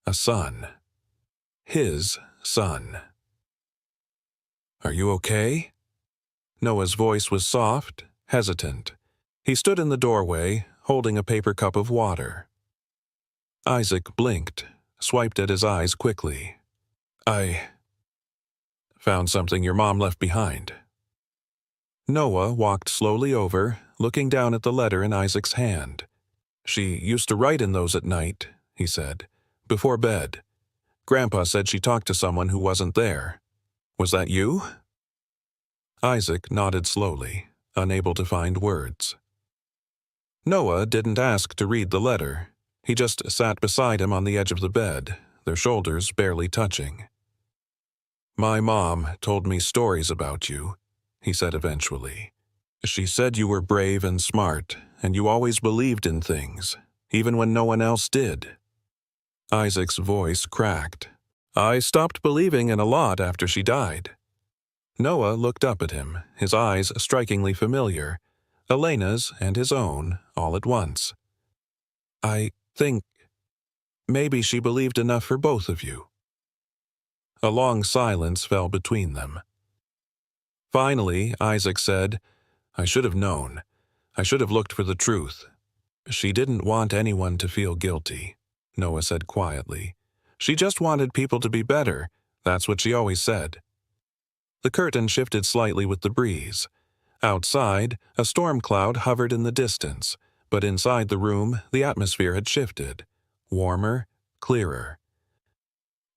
A son. His son. Are you okay? Noah's voice was soft, hesitant. He stood in the doorway, holding a paper cup of water. Isaac blinked, swiped at his eyes quickly. I found something your mom left behind. Noah walked slowly over, looking down at the letter in Isaac's hand. She used to write in those at night, he said, before bed. Grandpa said she talked to someone who wasn't there. Was that you? Isaac nodded slowly, unable to find words. Noah didn't ask to read the letter. He just sat beside him on the edge of the bed, their shoulders barely touching. My mom told me stories about you, he said eventually. She said you were brave and smart, and you always believed in things, even when no one else did. Isaac's voice cracked. I stopped believing in a lot after she died. Noah looked up at him, his eyes strikingly familiar, Elena's and his own, all at once. I think maybe she believed enough for both of you. A long silence fell between them. Finally, Isaac said, I should have known. I should have looked for the truth. She didn't want anyone to feel guilty, Noah said quietly. She just wanted people to be better. That's what she always said. The curtain shifted slightly with the breeze. Outside, a storm cloud hovered in the distance, but inside the room, the atmosphere had shifted. Warmer, clearer.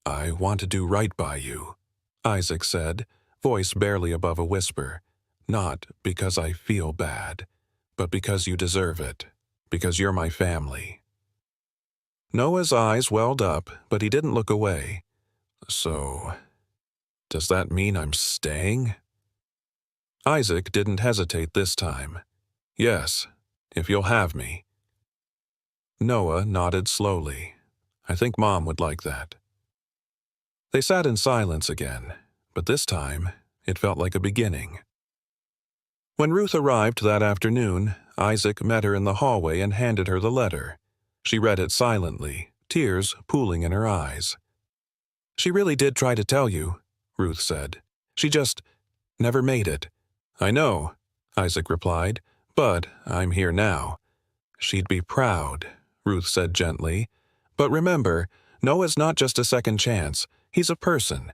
I want to do right by you, Isaac said, voice barely above a whisper. Not because I feel bad, but because you deserve it, because you're my family. Noah's eyes welled up, but he didn't look away. So, does that mean I'm staying? Isaac didn't hesitate this time. Yes, if you'll have me. Noah nodded slowly. I think Mom would like that. They sat in silence again, but this time it felt like a beginning. When Ruth arrived that afternoon, Isaac met her in the hallway and handed her the letter. She read it silently, tears pooling in her eyes. She really did try to tell you, Ruth said. She just never made it. I know, Isaac replied, but I'm here now. She'd be proud, Ruth said gently. But remember, Noah's not just a second chance. He's a person.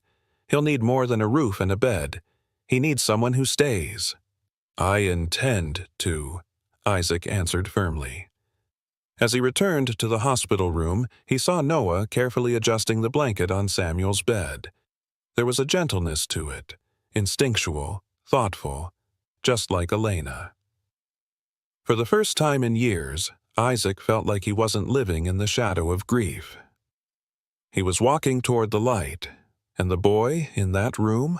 He'll need more than a roof and a bed. He needs someone who stays. I intend to, Isaac answered firmly. As he returned to the hospital room, he saw Noah carefully adjusting the blanket on Samuel's bed. There was a gentleness to it, instinctual, thoughtful, just like Elena. For the first time in years, Isaac felt like he wasn't living in the shadow of grief. He was walking toward the light, and the boy in that room?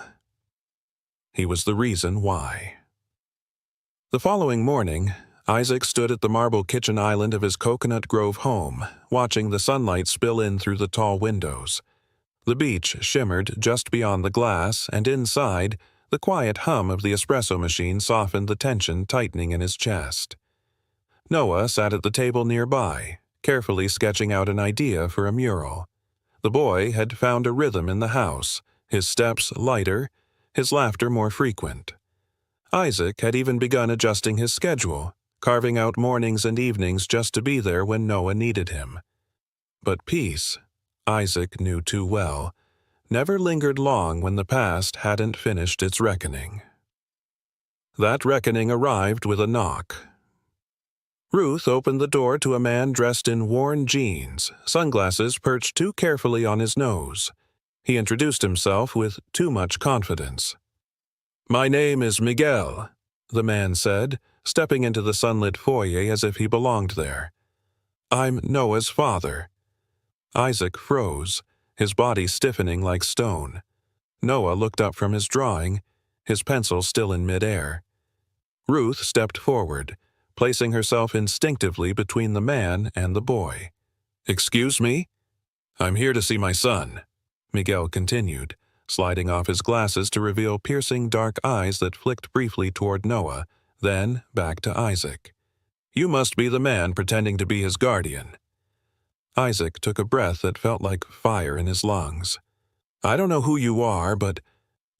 He was the reason why. The following morning, Isaac stood at the marble kitchen island of his Coconut Grove home, watching the sunlight spill in through the tall windows. The beach shimmered just beyond the glass, and inside, the quiet hum of the espresso machine softened the tension tightening in his chest. Noah sat at the table nearby, carefully sketching out an idea for a mural. The boy had found a rhythm in the house, his steps lighter, his laughter more frequent. Isaac had even begun adjusting his schedule, carving out mornings and evenings just to be there when Noah needed him. But peace, Isaac knew too well, never lingered long when the past hadn't finished its reckoning. That reckoning arrived with a knock. Ruth opened the door to a man dressed in worn jeans, sunglasses perched too carefully on his nose. He introduced himself with too much confidence. "My name is Miguel," the man said, stepping into the sunlit foyer as if he belonged there. "I'm Noah's father." Isaac froze, his body stiffening like stone. Noah looked up from his drawing, his pencil still in midair. Ruth stepped forward, placing herself instinctively between the man and the boy. "Excuse me? I'm here to see my son," Miguel continued, sliding off his glasses to reveal piercing dark eyes that flicked briefly toward Noah, then back to Isaac. "You must be the man pretending to be his guardian." Isaac took a breath that felt like fire in his lungs. "I don't know who you are, but—"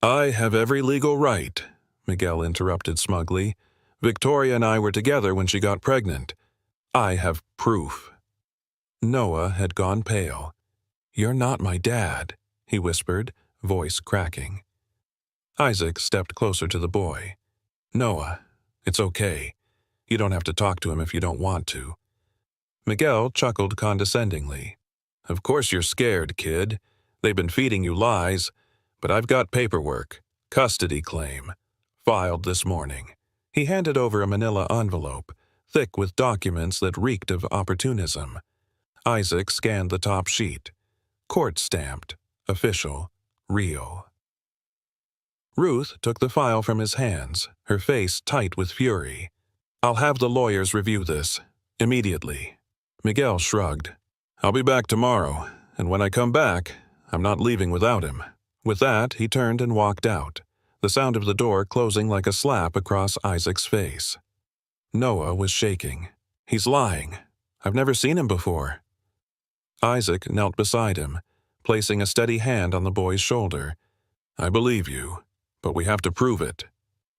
"I have every legal right," Miguel interrupted smugly. "Victoria and I were together when she got pregnant. I have proof." Noah had gone pale. "You're not my dad," he whispered, voice cracking. Isaac stepped closer to the boy. "Noah, it's okay. You don't have to talk to him if you don't want to." Miguel chuckled condescendingly. "Of course you're scared, kid. They've been feeding you lies, but I've got paperwork, custody claim, filed this morning." He handed over a manila envelope, thick with documents that reeked of opportunism. Isaac scanned the top sheet. Court-stamped, official, real. Ruth took the file from his hands, her face tight with fury. "I'll have the lawyers review this, immediately." Miguel shrugged. "I'll be back tomorrow, and when I come back, I'm not leaving without him." With that, he turned and walked out, the sound of the door closing like a slap across Isaac's face. Noah was shaking. "He's lying. I've never seen him before." Isaac knelt beside him, placing a steady hand on the boy's shoulder. "I believe you, but we have to prove it."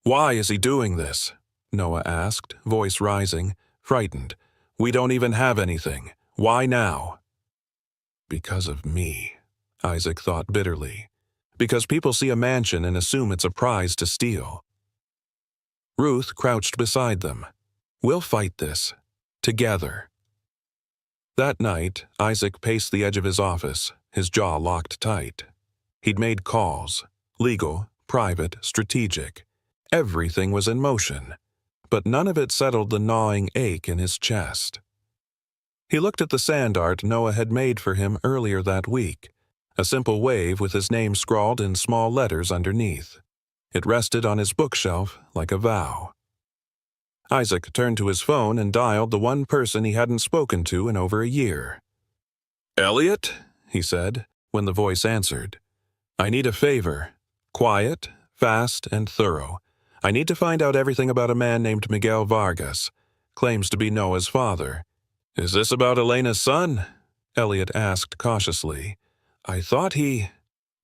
"Why is he doing this?" Noah asked, voice rising, frightened. "We don't even have anything. Why now?" "Because of me," Isaac thought bitterly. "Because people see a mansion and assume it's a prize to steal." Ruth crouched beside them. "We'll fight this. Together." That night, Isaac paced the edge of his office, his jaw locked tight. He'd made calls. Legal, private, strategic. Everything was in motion. But none of it settled the gnawing ache in his chest. He looked at the sand art Noah had made for him earlier that week, a simple wave with his name scrawled in small letters underneath. It rested on his bookshelf like a vow. Isaac turned to his phone and dialed the one person he hadn't spoken to in over a year. "Elliot?" he said, when the voice answered. "I need a favor. Quiet, fast, and thorough. I need to find out everything about a man named Miguel Vargas. Claims to be Noah's father." "Is this about Elena's son?" Elliot asked cautiously. "I thought he—"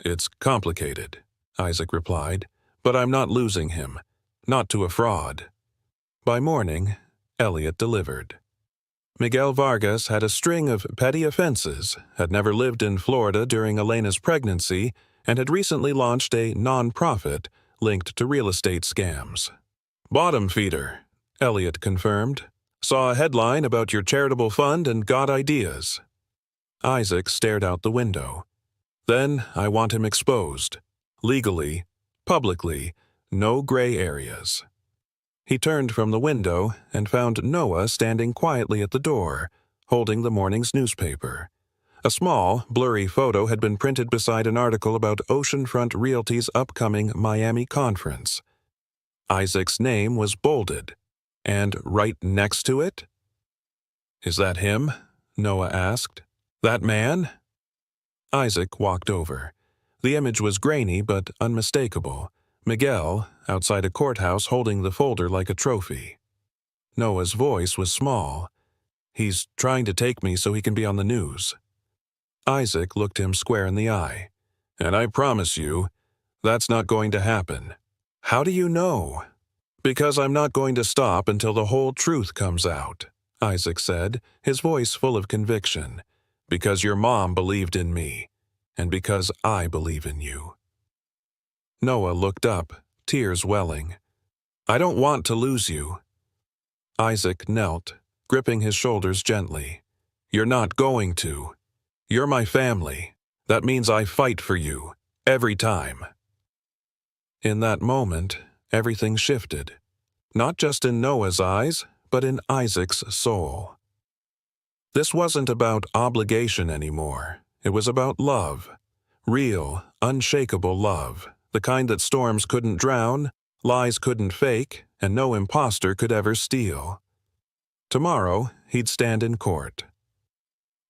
"It's complicated," Isaac replied, "but I'm not losing him. Not to a fraud." By morning, Elliot delivered. Miguel Vargas had a string of petty offenses, had never lived in Florida during Elena's pregnancy, and had recently launched a non-profit linked to real estate scams. "Bottom feeder," Elliot confirmed. Saw a headline about your charitable fund and got ideas. Isaac stared out the window. Then I want him exposed. Legally, publicly, no gray areas. He turned from the window and found Noah standing quietly at the door, holding the morning's newspaper. A small, blurry photo had been printed beside an article about Oceanfront Realty's upcoming Miami conference. Isaac's name was bolded, and right next to it? "Is that him?" Noah asked. "That man?" Isaac walked over. The image was grainy but unmistakable. Miguel, outside a courthouse holding the folder like a trophy. Noah's voice was small. "He's trying to take me so he can be on the news." Isaac looked him square in the eye. "And I promise you, that's not going to happen." "How do you know?" "Because I'm not going to stop until the whole truth comes out," Isaac said, his voice full of conviction. "Because your mom believed in me, and because I believe in you." Noah looked up, tears welling. "I don't want to lose you." Isaac knelt, gripping his shoulders gently. "You're not going to. You're my family. That means I fight for you, every time." In that moment, everything shifted. Not just in Noah's eyes, but in Isaac's soul. This wasn't about obligation anymore. It was about love. Real, unshakable love. The kind that storms couldn't drown, lies couldn't fake, and no imposter could ever steal. Tomorrow, he'd stand in court.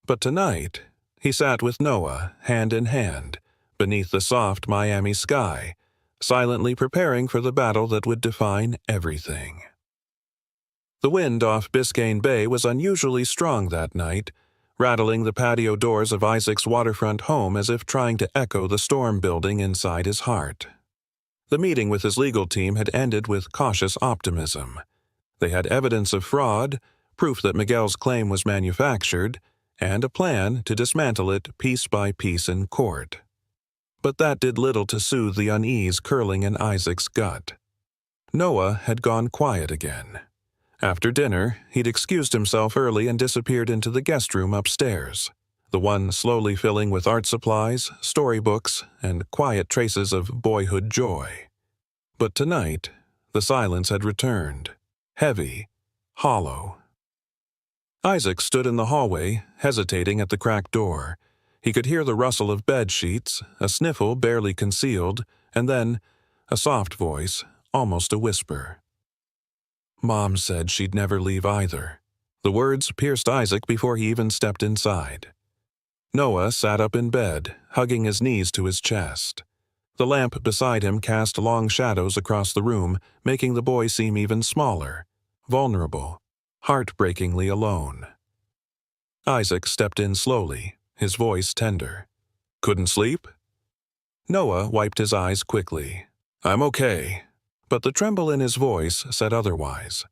But tonight, he sat with Noah, hand in hand, beneath the soft Miami sky, silently preparing for the battle that would define everything. The wind off Biscayne Bay was unusually strong that night, rattling the patio doors of Isaac's waterfront home as if trying to echo the storm building inside his heart. The meeting with his legal team had ended with cautious optimism. They had evidence of fraud, proof that Miguel's claim was manufactured, and a plan to dismantle it piece by piece in court. But that did little to soothe the unease curling in Isaac's gut. Noah had gone quiet again. After dinner, he'd excused himself early and disappeared into the guest room upstairs, the one slowly filling with art supplies, storybooks, and quiet traces of boyhood joy. But tonight, the silence had returned, heavy, hollow. Isaac stood in the hallway, hesitating at the cracked door. He could hear the rustle of bed sheets, a sniffle barely concealed, and then a soft voice, almost a whisper. "Mom said she'd never leave either." The words pierced Isaac before he even stepped inside. Noah sat up in bed, hugging his knees to his chest. The lamp beside him cast long shadows across the room, making the boy seem even smaller, vulnerable, heartbreakingly alone. Isaac stepped in slowly, his voice tender. "Couldn't sleep?" Noah wiped his eyes quickly. "I'm okay." But the tremble in his voice said otherwise.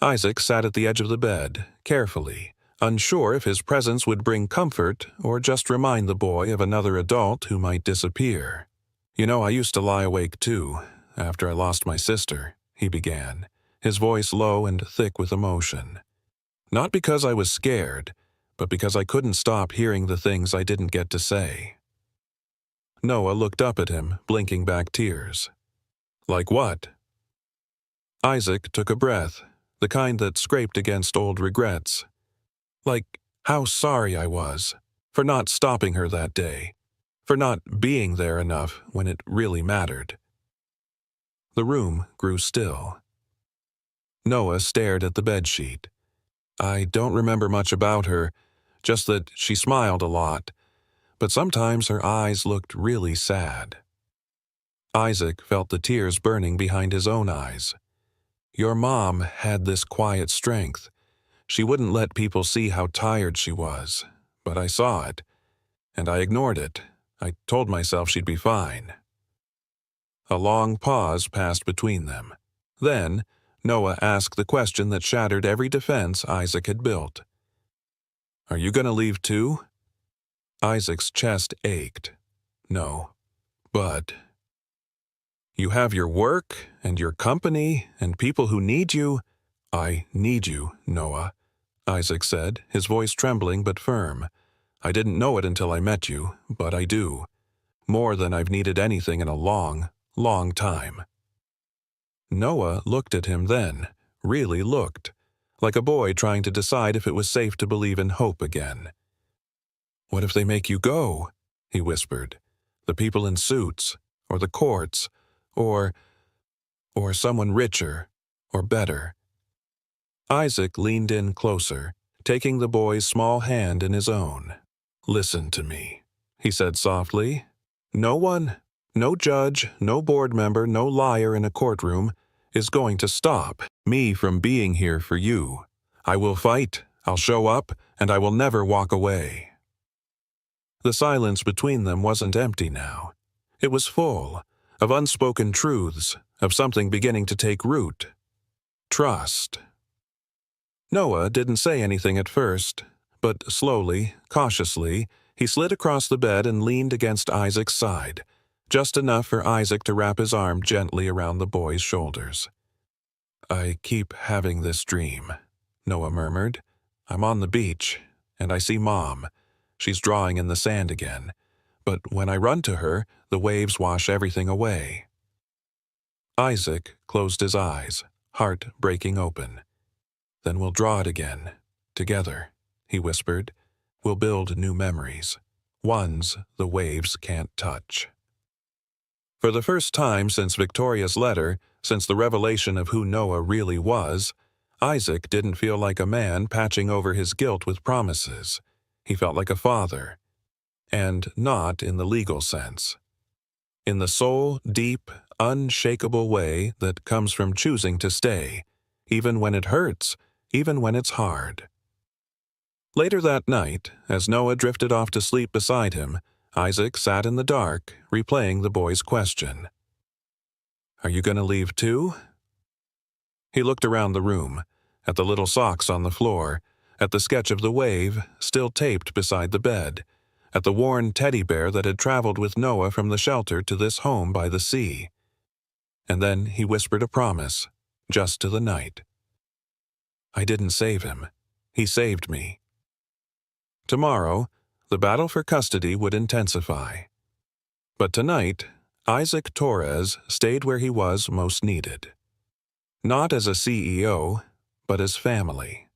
Isaac sat at the edge of the bed, carefully, unsure if his presence would bring comfort or just remind the boy of another adult who might disappear. "You know, I used to lie awake too, after I lost my sister," he began, his voice low and thick with emotion. "Not because I was scared, but because I couldn't stop hearing the things I didn't get to say." Noah looked up at him, blinking back tears. "Like what?" Isaac took a breath, the kind that scraped against old regrets. "Like how sorry I was, for not stopping her that day, for not being there enough when it really mattered." The room grew still. Noah stared at the bedsheet. "I don't remember much about her, just that she smiled a lot, but sometimes her eyes looked really sad." Isaac felt the tears burning behind his own eyes. "Your mom had this quiet strength. She wouldn't let people see how tired she was, but I saw it, and I ignored it. I told myself she'd be fine." A long pause passed between them. Then, Noah asked the question that shattered every defense Isaac had built. "Are you going to leave too?" Isaac's chest ached. "No, but you have your work and your company and people who need you. "I need you, Noah," Isaac said, his voice trembling but firm. "I didn't know it until I met you, but I do. More than I've needed anything in a long, long time." Noah looked at him then, really looked, like a boy trying to decide if it was safe to believe in hope again. "What if they make you go?" he whispered. "The people in suits, or the courts, or someone richer, or better." Isaac leaned in closer, taking the boy's small hand in his own. "Listen to me," he said softly. "No one, no judge, no board member, no liar in a courtroom is going to stop me from being here for you. I will fight, I'll show up, and I will never walk away." The silence between them wasn't empty now. It was full of unspoken truths, of something beginning to take root. Trust. Noah didn't say anything at first, but slowly, cautiously, he slid across the bed and leaned against Isaac's side, just enough for Isaac to wrap his arm gently around the boy's shoulders. "I keep having this dream," Noah murmured. "I'm on the beach, and I see Mom. She's drawing in the sand again. But when I run to her, the waves wash everything away." Isaac closed his eyes, heart breaking open. "Then we'll draw it again, together," he whispered. "We'll build new memories, ones the waves can't touch." For the first time since Victoria's letter, since the revelation of who Noah really was, Isaac didn't feel like a man patching over his guilt with promises. He felt like a father. And not in the legal sense. In the soul, deep, unshakable way that comes from choosing to stay, even when it hurts, even when it's hard. Later that night, as Noah drifted off to sleep beside him, Isaac sat in the dark, replaying the boy's question. "Are you going to leave too?" He looked around the room, at the little socks on the floor, at the sketch of the wave, still taped beside the bed, at the worn teddy bear that had traveled with Noah from the shelter to this home by the sea. And then he whispered a promise, just to the night. "I didn't save him. He saved me." Tomorrow, the battle for custody would intensify. But tonight, Isaac Torres stayed where he was most needed. Not as a CEO, but as family.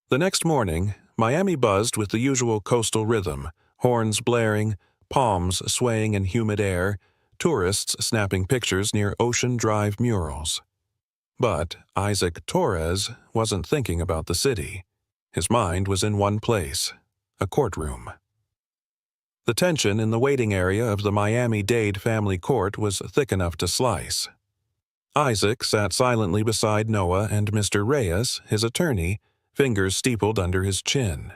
The next morning, Miami buzzed with the usual coastal rhythm, horns blaring, palms swaying in humid air, tourists snapping pictures near Ocean Drive murals. But Isaac Torres wasn't thinking about the city. His mind was in one place, a courtroom. The tension in the waiting area of the Miami-Dade family court was thick enough to slice. Isaac sat silently beside Noah and Mr. Reyes, his attorney, fingers steepled under his chin.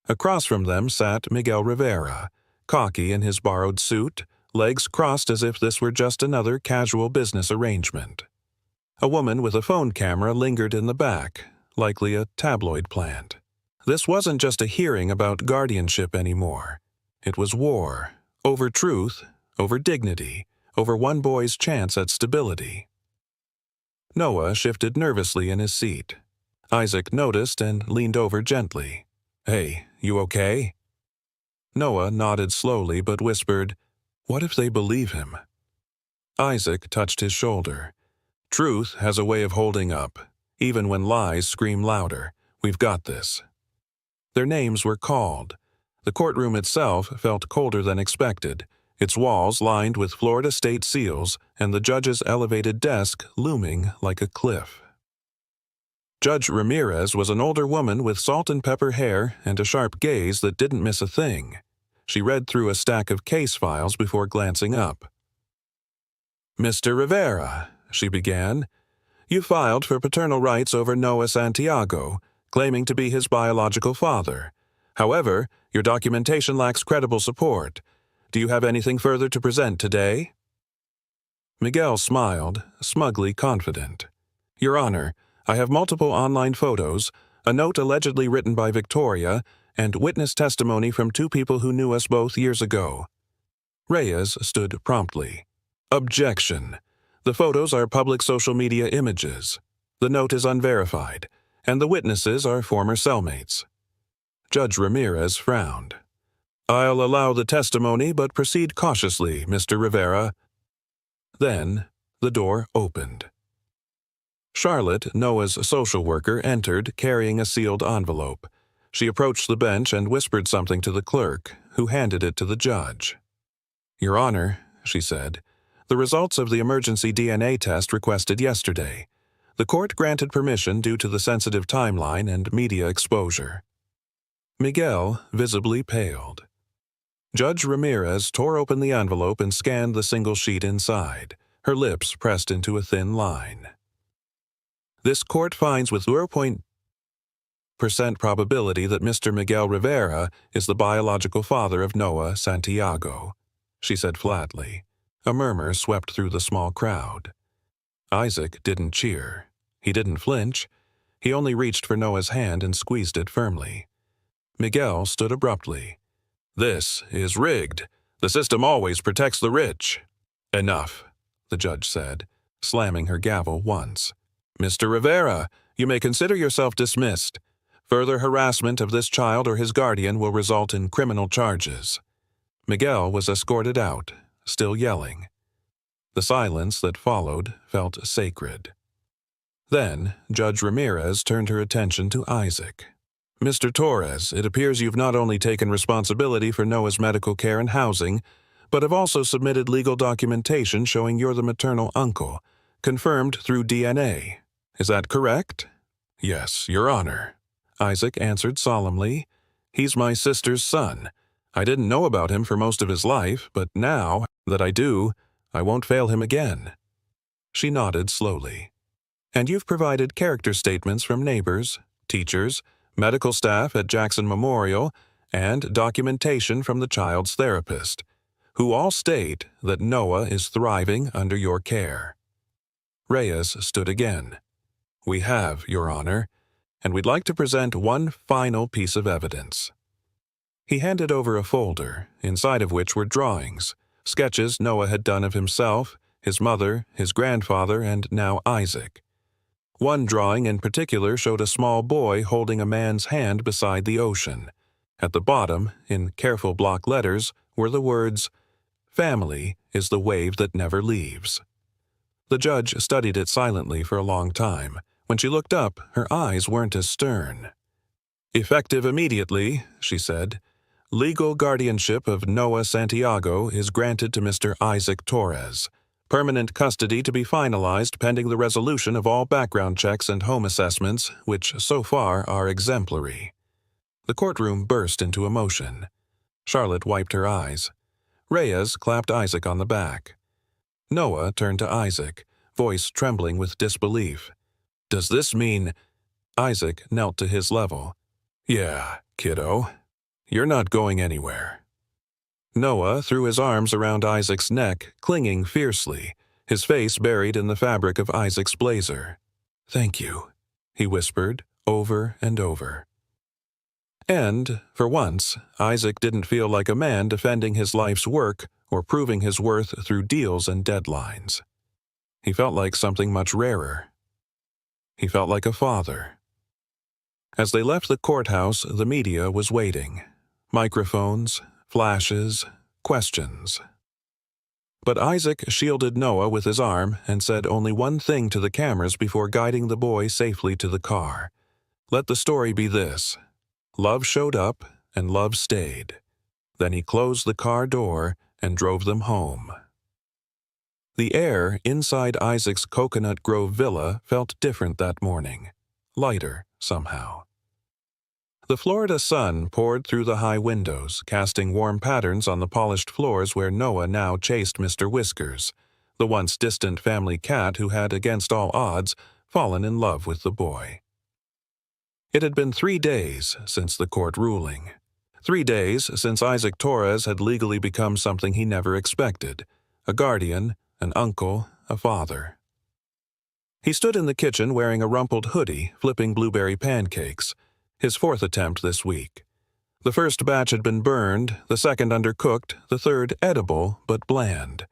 Across from them sat Miguel Rivera, cocky in his borrowed suit, legs crossed as if this were just another casual business arrangement. A woman with a phone camera lingered in the back, likely a tabloid plant. This wasn't just a hearing about guardianship anymore. It was war, over truth, over dignity, over one boy's chance at stability. Noah shifted nervously in his seat. Isaac noticed and leaned over gently. "Hey, you okay?" Noah nodded slowly but whispered, "What if they believe him?" Isaac touched his shoulder. "Truth has a way of holding up, even when lies scream louder. We've got this." Their names were called. The courtroom itself felt colder than expected, its walls lined with Florida state seals and the judge's elevated desk looming like a cliff. Judge Ramirez was an older woman with salt and pepper hair and a sharp gaze that didn't miss a thing. She read through a stack of case files before glancing up. "Mr. Rivera," she began, "you filed for paternal rights over Noah Santiago, claiming to be his biological father. However, your documentation lacks credible support. Do you have anything further to present today?" Miguel smiled, smugly confident. "Your Honor, I have multiple online photos, a note allegedly written by Victoria, and witness testimony from two people who knew us both years ago." Reyes stood promptly. "Objection. The photos are public social media images." The note is unverified, and the witnesses are former cellmates. Judge Ramirez frowned. I'll allow the testimony, but proceed cautiously, Mr. Rivera. Then the door opened. Charlotte, Noah's social worker, entered carrying a sealed envelope. She approached the bench and whispered something to the clerk, who handed it to the judge. Your Honor, she said, the results of the emergency DNA test requested yesterday. The court granted permission due to the sensitive timeline and media exposure. Miguel visibly paled. Judge Ramirez tore open the envelope and scanned the single sheet inside, her lips pressed into a thin line. This court finds with 0.0% probability that Mr. Miguel Rivera is the biological father of Noah Santiago, she said flatly. A murmur swept through the small crowd. Isaac didn't cheer. He didn't flinch. He only reached for Noah's hand and squeezed it firmly. Miguel stood abruptly. This is rigged. The system always protects the rich. Enough, the judge said, slamming her gavel once. Mr. Rivera, you may consider yourself dismissed. Further harassment of this child or his guardian will result in criminal charges. Miguel was escorted out, still yelling. The silence that followed felt sacred. Then, Judge Ramirez turned her attention to Isaac. Mr. Torres, it appears you've not only taken responsibility for Noah's medical care and housing, but have also submitted legal documentation showing you're the maternal uncle, confirmed through DNA. Is that correct? Yes, Your Honor, Isaac answered solemnly. He's my sister's son. I didn't know about him for most of his life, but now that I do, I won't fail him again. She nodded slowly. And you've provided character statements from neighbors, teachers, medical staff at Jackson Memorial, and documentation from the child's therapist, who all state that Noah is thriving under your care. Reyes stood again. We have, Your Honor, and we'd like to present one final piece of evidence. He handed over a folder, inside of which were drawings, sketches Noah had done of himself, his mother, his grandfather, and now Isaac. One drawing in particular showed a small boy holding a man's hand beside the ocean. At the bottom, in careful block letters, were the words, "Family is the wave that never leaves." The judge studied it silently for a long time. When she looked up, her eyes weren't as stern. Effective immediately, she said, legal guardianship of Noah Santiago is granted to Mr. Isaac Torres. Permanent custody to be finalized pending the resolution of all background checks and home assessments, which so far are exemplary. The courtroom burst into emotion. Charlotte wiped her eyes. Reyes clapped Isaac on the back. Noah turned to Isaac, voice trembling with disbelief. Does this mean... Isaac knelt to his level. Yeah, kiddo. You're not going anywhere. Noah threw his arms around Isaac's neck, clinging fiercely, his face buried in the fabric of Isaac's blazer. Thank you, he whispered, over and over. And, for once, Isaac didn't feel like a man defending his life's work or proving his worth through deals and deadlines. He felt like something much rarer. He felt like a father. As they left the courthouse, the media was waiting. Microphones, flashes, questions. But Isaac shielded Noah with his arm and said only one thing to the cameras before guiding the boy safely to the car. Let the story be this. Love showed up and love stayed. Then he closed the car door and drove them home. The air inside Isaac's Coconut Grove villa felt different that morning, lighter somehow. The Florida sun poured through the high windows, casting warm patterns on the polished floors where Noah now chased Mr. Whiskers, the once distant family cat who had, against all odds, fallen in love with the boy. It had been 3 days since the court ruling. 3 days since Isaac Torres had legally become something he never expected, a guardian, an uncle, a father. He stood in the kitchen wearing a rumpled hoodie, flipping blueberry pancakes, his 4th attempt this week. The first batch had been burned, the second undercooked, the third edible but bland.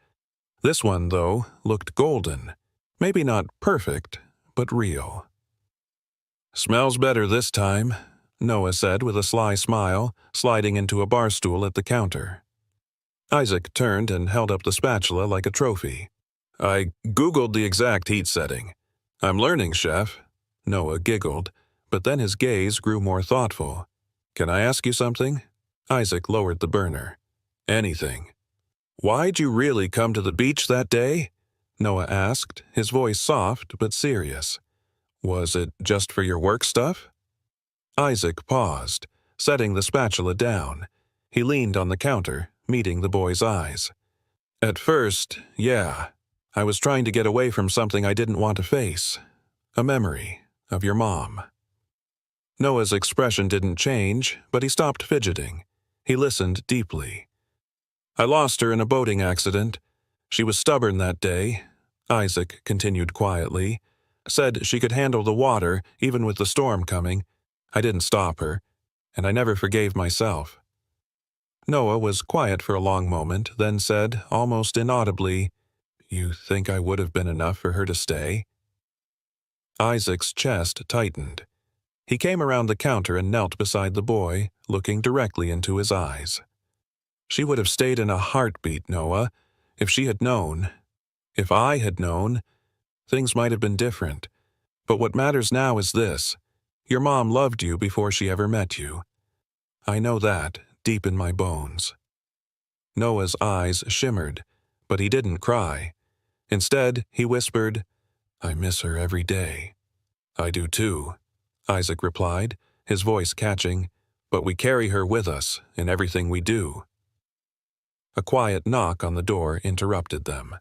This one, though, looked golden. Maybe not perfect, but real. "Smells better this time," Noah said with a sly smile, sliding into a bar stool at the counter. Isaac turned and held up the spatula like a trophy. "I Googled the exact heat setting. I'm learning, Chef." Noah giggled, but then his gaze grew more thoughtful. "Can I ask you something?" Isaac lowered the burner. "Anything." "Why'd you really come to the beach that day?" Noah asked, his voice soft but serious. "Was it just for your work stuff?" Isaac paused, setting the spatula down. He leaned on the counter, meeting the boy's eyes. "At first, yeah. I was trying to get away from something I didn't want to face. A memory of your mom." Noah's expression didn't change, but he stopped fidgeting. He listened deeply. "I lost her in a boating accident. She was stubborn that day," Isaac continued quietly. "Said she could handle the water, even with the storm coming. I didn't stop her, and I never forgave myself." Noah was quiet for a long moment, then said, almost inaudibly, "You think I would have been enough for her to stay?" Isaac's chest tightened. He came around the counter and knelt beside the boy, looking directly into his eyes. "She would have stayed in a heartbeat, Noah, if she had known. If I had known, things might have been different. But what matters now is this. Your mom loved you before she ever met you. I know that, deep in my bones." Noah's eyes shimmered, but he didn't cry. Instead, he whispered, "I miss her every day." "I do too," Isaac replied, his voice catching, "but we carry her with us in everything we do." A quiet knock on the door interrupted them.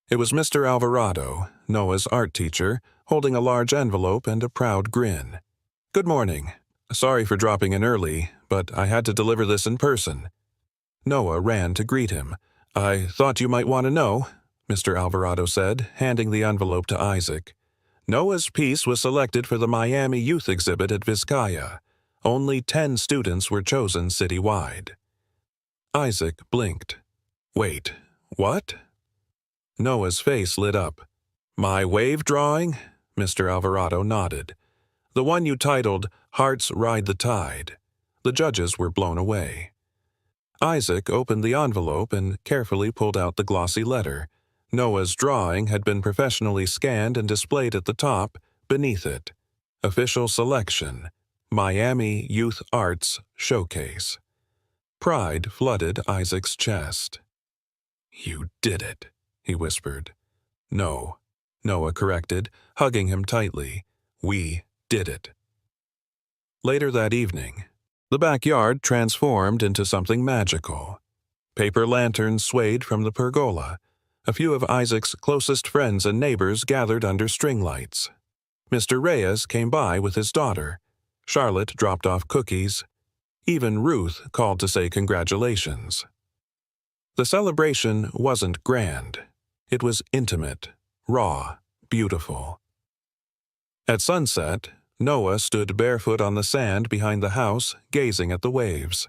It was Mr. Alvarado, Noah's art teacher, holding a large envelope and a proud grin. "Good morning. Sorry for dropping in early, but I had to deliver this in person." Noah ran to greet him. "I thought you might want to know," Mr. Alvarado said, handing the envelope to Isaac. "Noah's piece was selected for the Miami Youth Exhibit at Vizcaya. Only 10 students were chosen citywide." Isaac blinked. "Wait, what?" Noah's face lit up. "My wave drawing?" Mr. Alvarado nodded. "The one you titled, 'Hearts Ride the Tide.' The judges were blown away." Isaac opened the envelope and carefully pulled out the glossy letter. Noah's drawing had been professionally scanned and displayed at the top, beneath it. "Official Selection, Miami Youth Arts Showcase." Pride flooded Isaac's chest. "You did it," he whispered. "No," Noah corrected, hugging him tightly. "We did it." Later that evening, the backyard transformed into something magical. Paper lanterns swayed from the pergola. A few of Isaac's closest friends and neighbors gathered under string lights. Mr. Reyes came by with his daughter. Charlotte dropped off cookies. Even Ruth called to say congratulations. The celebration wasn't grand. It was intimate, raw, beautiful. At sunset, Noah stood barefoot on the sand behind the house, gazing at the waves.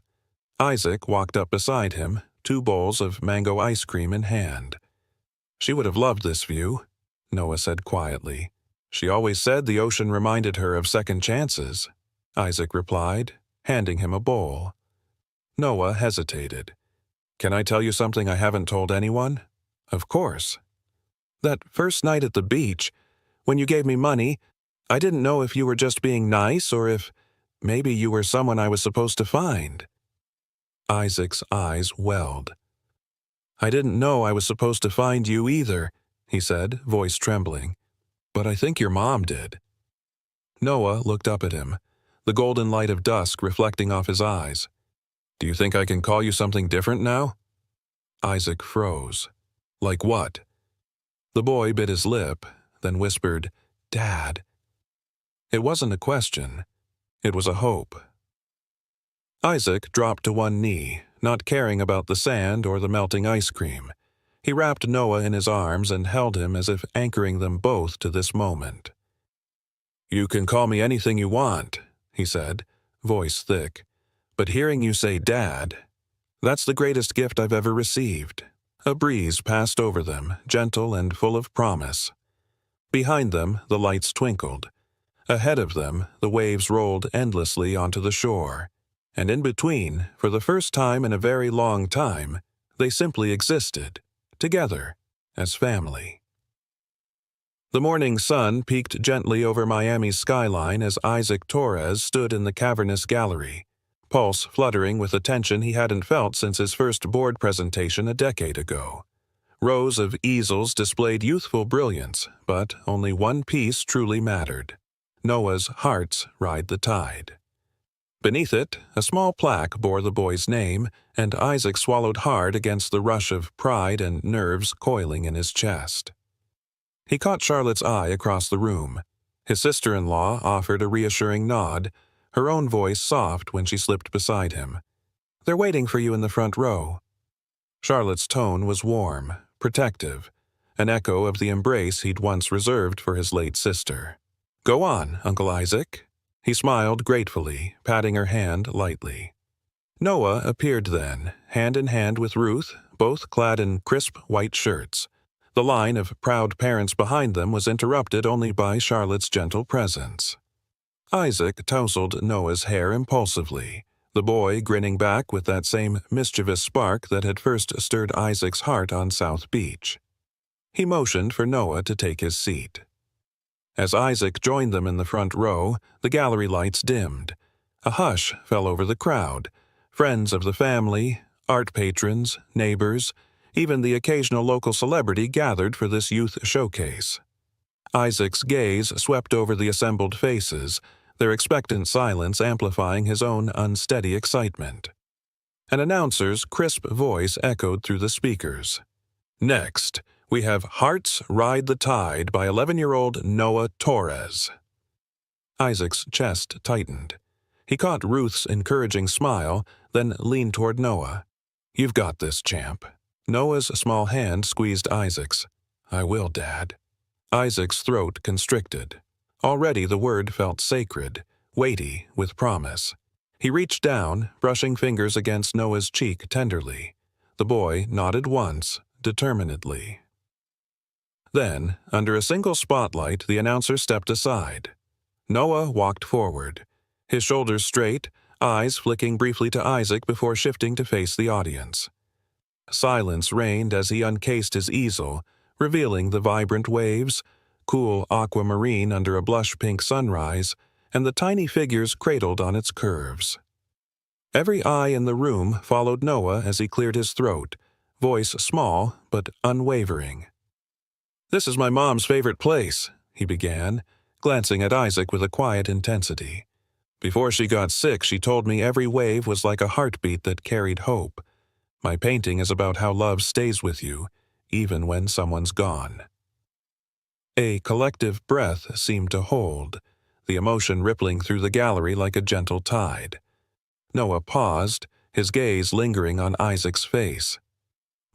Isaac walked up beside him, 2 bowls of mango ice cream in hand. "She would have loved this view," Noah said quietly. "She always said the ocean reminded her of second chances," Isaac replied, handing him a bowl. Noah hesitated. "Can I tell you something I haven't told anyone?" "Of course." "That first night at the beach, when you gave me money, I didn't know if you were just being nice or if maybe you were someone I was supposed to find." Isaac's eyes welled. "I didn't know I was supposed to find you either," he said, voice trembling. "But I think your mom did." Noah looked up at him, the golden light of dusk reflecting off his eyes. "Do you think I can call you something different now?" Isaac froze. "Like what?" The boy bit his lip, then whispered, "Dad." It wasn't a question. It was a hope. Isaac dropped to one knee, not caring about the sand or the melting ice cream. He wrapped Noah in his arms and held him as if anchoring them both to this moment. "You can call me anything you want," he said, voice thick. "But hearing you say Dad, that's the greatest gift I've ever received." A breeze passed over them, gentle and full of promise. Behind them, the lights twinkled. Ahead of them, the waves rolled endlessly onto the shore. And in between, for the first time in a very long time, they simply existed, together, as family. The morning sun peeked gently over Miami's skyline as Isaac Torres stood in the cavernous gallery, pulse fluttering with a tension he hadn't felt since his first board presentation a decade ago. Rows of easels displayed youthful brilliance, but only one piece truly mattered: Noah's Hearts Ride the Tide. Beneath it, a small plaque bore the boy's name, and Isaac swallowed hard against the rush of pride and nerves coiling in his chest. He caught Charlotte's eye across the room. His sister-in-law offered a reassuring nod, her own voice soft when she slipped beside him. "They're waiting for you in the front row." Charlotte's tone was warm, protective, an echo of the embrace he'd once reserved for his late sister. "Go on, Uncle Isaac." He smiled gratefully, patting her hand lightly. Noah appeared then, hand in hand with Ruth, both clad in crisp white shirts. The line of proud parents behind them was interrupted only by Charlotte's gentle presence. Isaac tousled Noah's hair impulsively, the boy grinning back with that same mischievous spark that had first stirred Isaac's heart on South Beach. He motioned for Noah to take his seat. As Isaac joined them in the front row, the gallery lights dimmed. A hush fell over the crowd. Friends of the family, art patrons, neighbors, even the occasional local celebrity gathered for this youth showcase. Isaac's gaze swept over the assembled faces, their expectant silence amplifying his own unsteady excitement. An announcer's crisp voice echoed through the speakers. "Next, we have Hearts Ride the Tide by 11-year-old Noah Torres." Isaac's chest tightened. He caught Ruth's encouraging smile, then leaned toward Noah. "You've got this, champ." Noah's small hand squeezed Isaac's. "I will, Dad." Isaac's throat constricted. Already the word felt sacred, weighty with promise. He reached down, brushing fingers against Noah's cheek tenderly. The boy nodded once, determinedly. Then, under a single spotlight, the announcer stepped aside. Noah walked forward, his shoulders straight, eyes flicking briefly to Isaac before shifting to face the audience. Silence reigned as he uncased his easel, revealing the vibrant waves, cool aquamarine under a blush-pink sunrise, and the tiny figures cradled on its curves. Every eye in the room followed Noah as he cleared his throat, voice small but unwavering. "This is my mom's favorite place," he began, glancing at Isaac with a quiet intensity. "Before she got sick, she told me every wave was like a heartbeat that carried hope. My painting is about how love stays with you, even when someone's gone." A collective breath seemed to hold, the emotion rippling through the gallery like a gentle tide. Noah paused, his gaze lingering on Isaac's face.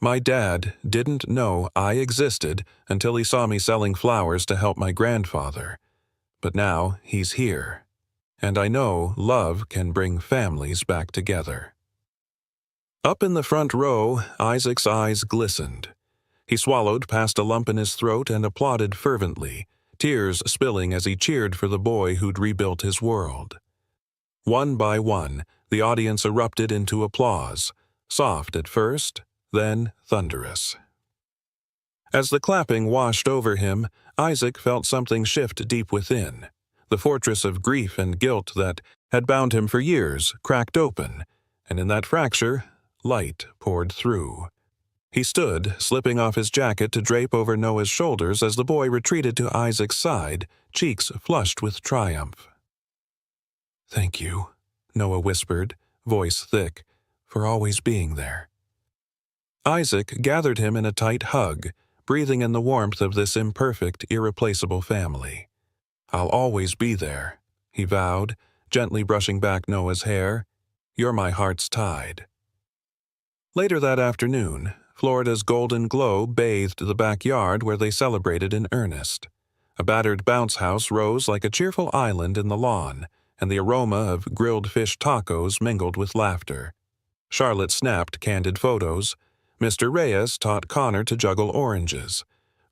"My dad didn't know I existed until he saw me selling flowers to help my grandfather. But now he's here. And I know love can bring families back together." Up in the front row, Isaac's eyes glistened. He swallowed past a lump in his throat and applauded fervently, tears spilling as he cheered for the boy who'd rebuilt his world. One by one, the audience erupted into applause, soft at first, then thunderous. As the clapping washed over him, Isaac felt something shift deep within. The fortress of grief and guilt that had bound him for years cracked open, and in that fracture, light poured through. He stood, slipping off his jacket to drape over Noah's shoulders as the boy retreated to Isaac's side, cheeks flushed with triumph. "Thank you," Noah whispered, voice thick, "for always being there." Isaac gathered him in a tight hug, breathing in the warmth of this imperfect, irreplaceable family. "I'll always be there," he vowed, gently brushing back Noah's hair. "You're my heart's tide." Later that afternoon, Florida's golden glow bathed the backyard where they celebrated in earnest. A battered bounce house rose like a cheerful island in the lawn, and the aroma of grilled fish tacos mingled with laughter. Charlotte snapped candid photos. Mr. Reyes taught Connor to juggle oranges.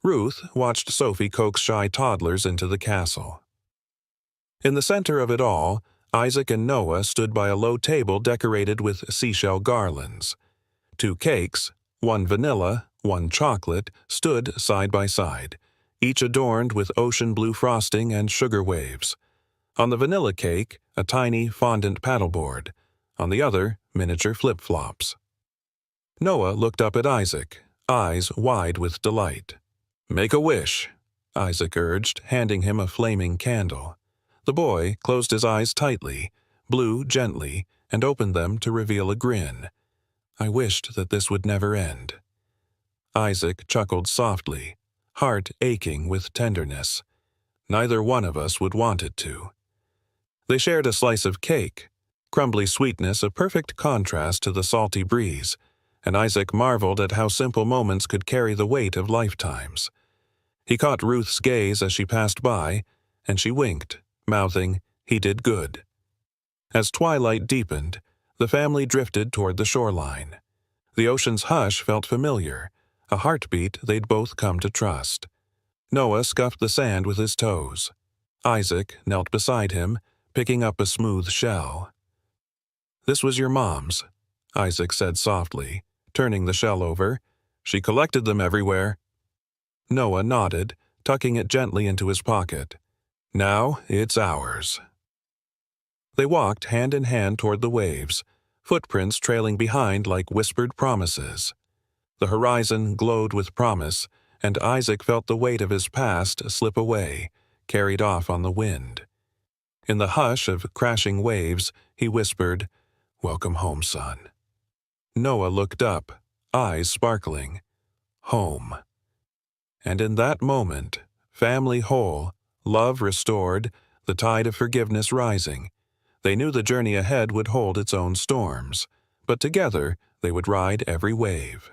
Ruth watched Sophie coax shy toddlers into the castle. In the center of it all, Isaac and Noah stood by a low table decorated with seashell garlands. 2 cakes, one vanilla, one chocolate, stood side by side, each adorned with ocean blue frosting and sugar waves. On the vanilla cake, a tiny fondant paddleboard. On the other, miniature flip-flops. Noah looked up at Isaac, eyes wide with delight. "Make a wish," Isaac urged, handing him a flaming candle. The boy closed his eyes tightly, blew gently, and opened them to reveal a grin. "I wished that this would never end." Isaac chuckled softly, heart aching with tenderness. Neither one of us would want it to. They shared a slice of cake, crumbly sweetness a perfect contrast to the salty breeze, and Isaac marveled at how simple moments could carry the weight of lifetimes. He caught Ruth's gaze as she passed by, and she winked, mouthing, "He did good." As twilight deepened, the family drifted toward the shoreline. The ocean's hush felt familiar, a heartbeat they'd both come to trust. Noah scuffed the sand with his toes. Isaac knelt beside him, picking up a smooth shell. "This was your mom's," Isaac said softly, turning the shell over. "She collected them everywhere." Noah nodded, tucking it gently into his pocket. "Now it's ours." They walked hand in hand toward the waves, footprints trailing behind like whispered promises. The horizon glowed with promise, and Isaac felt the weight of his past slip away, carried off on the wind. In the hush of crashing waves, he whispered, "Welcome home, son." Noah looked up, eyes sparkling. Home. And in that moment, family whole, love restored, the tide of forgiveness rising, they knew the journey ahead would hold its own storms, but together they would ride every wave.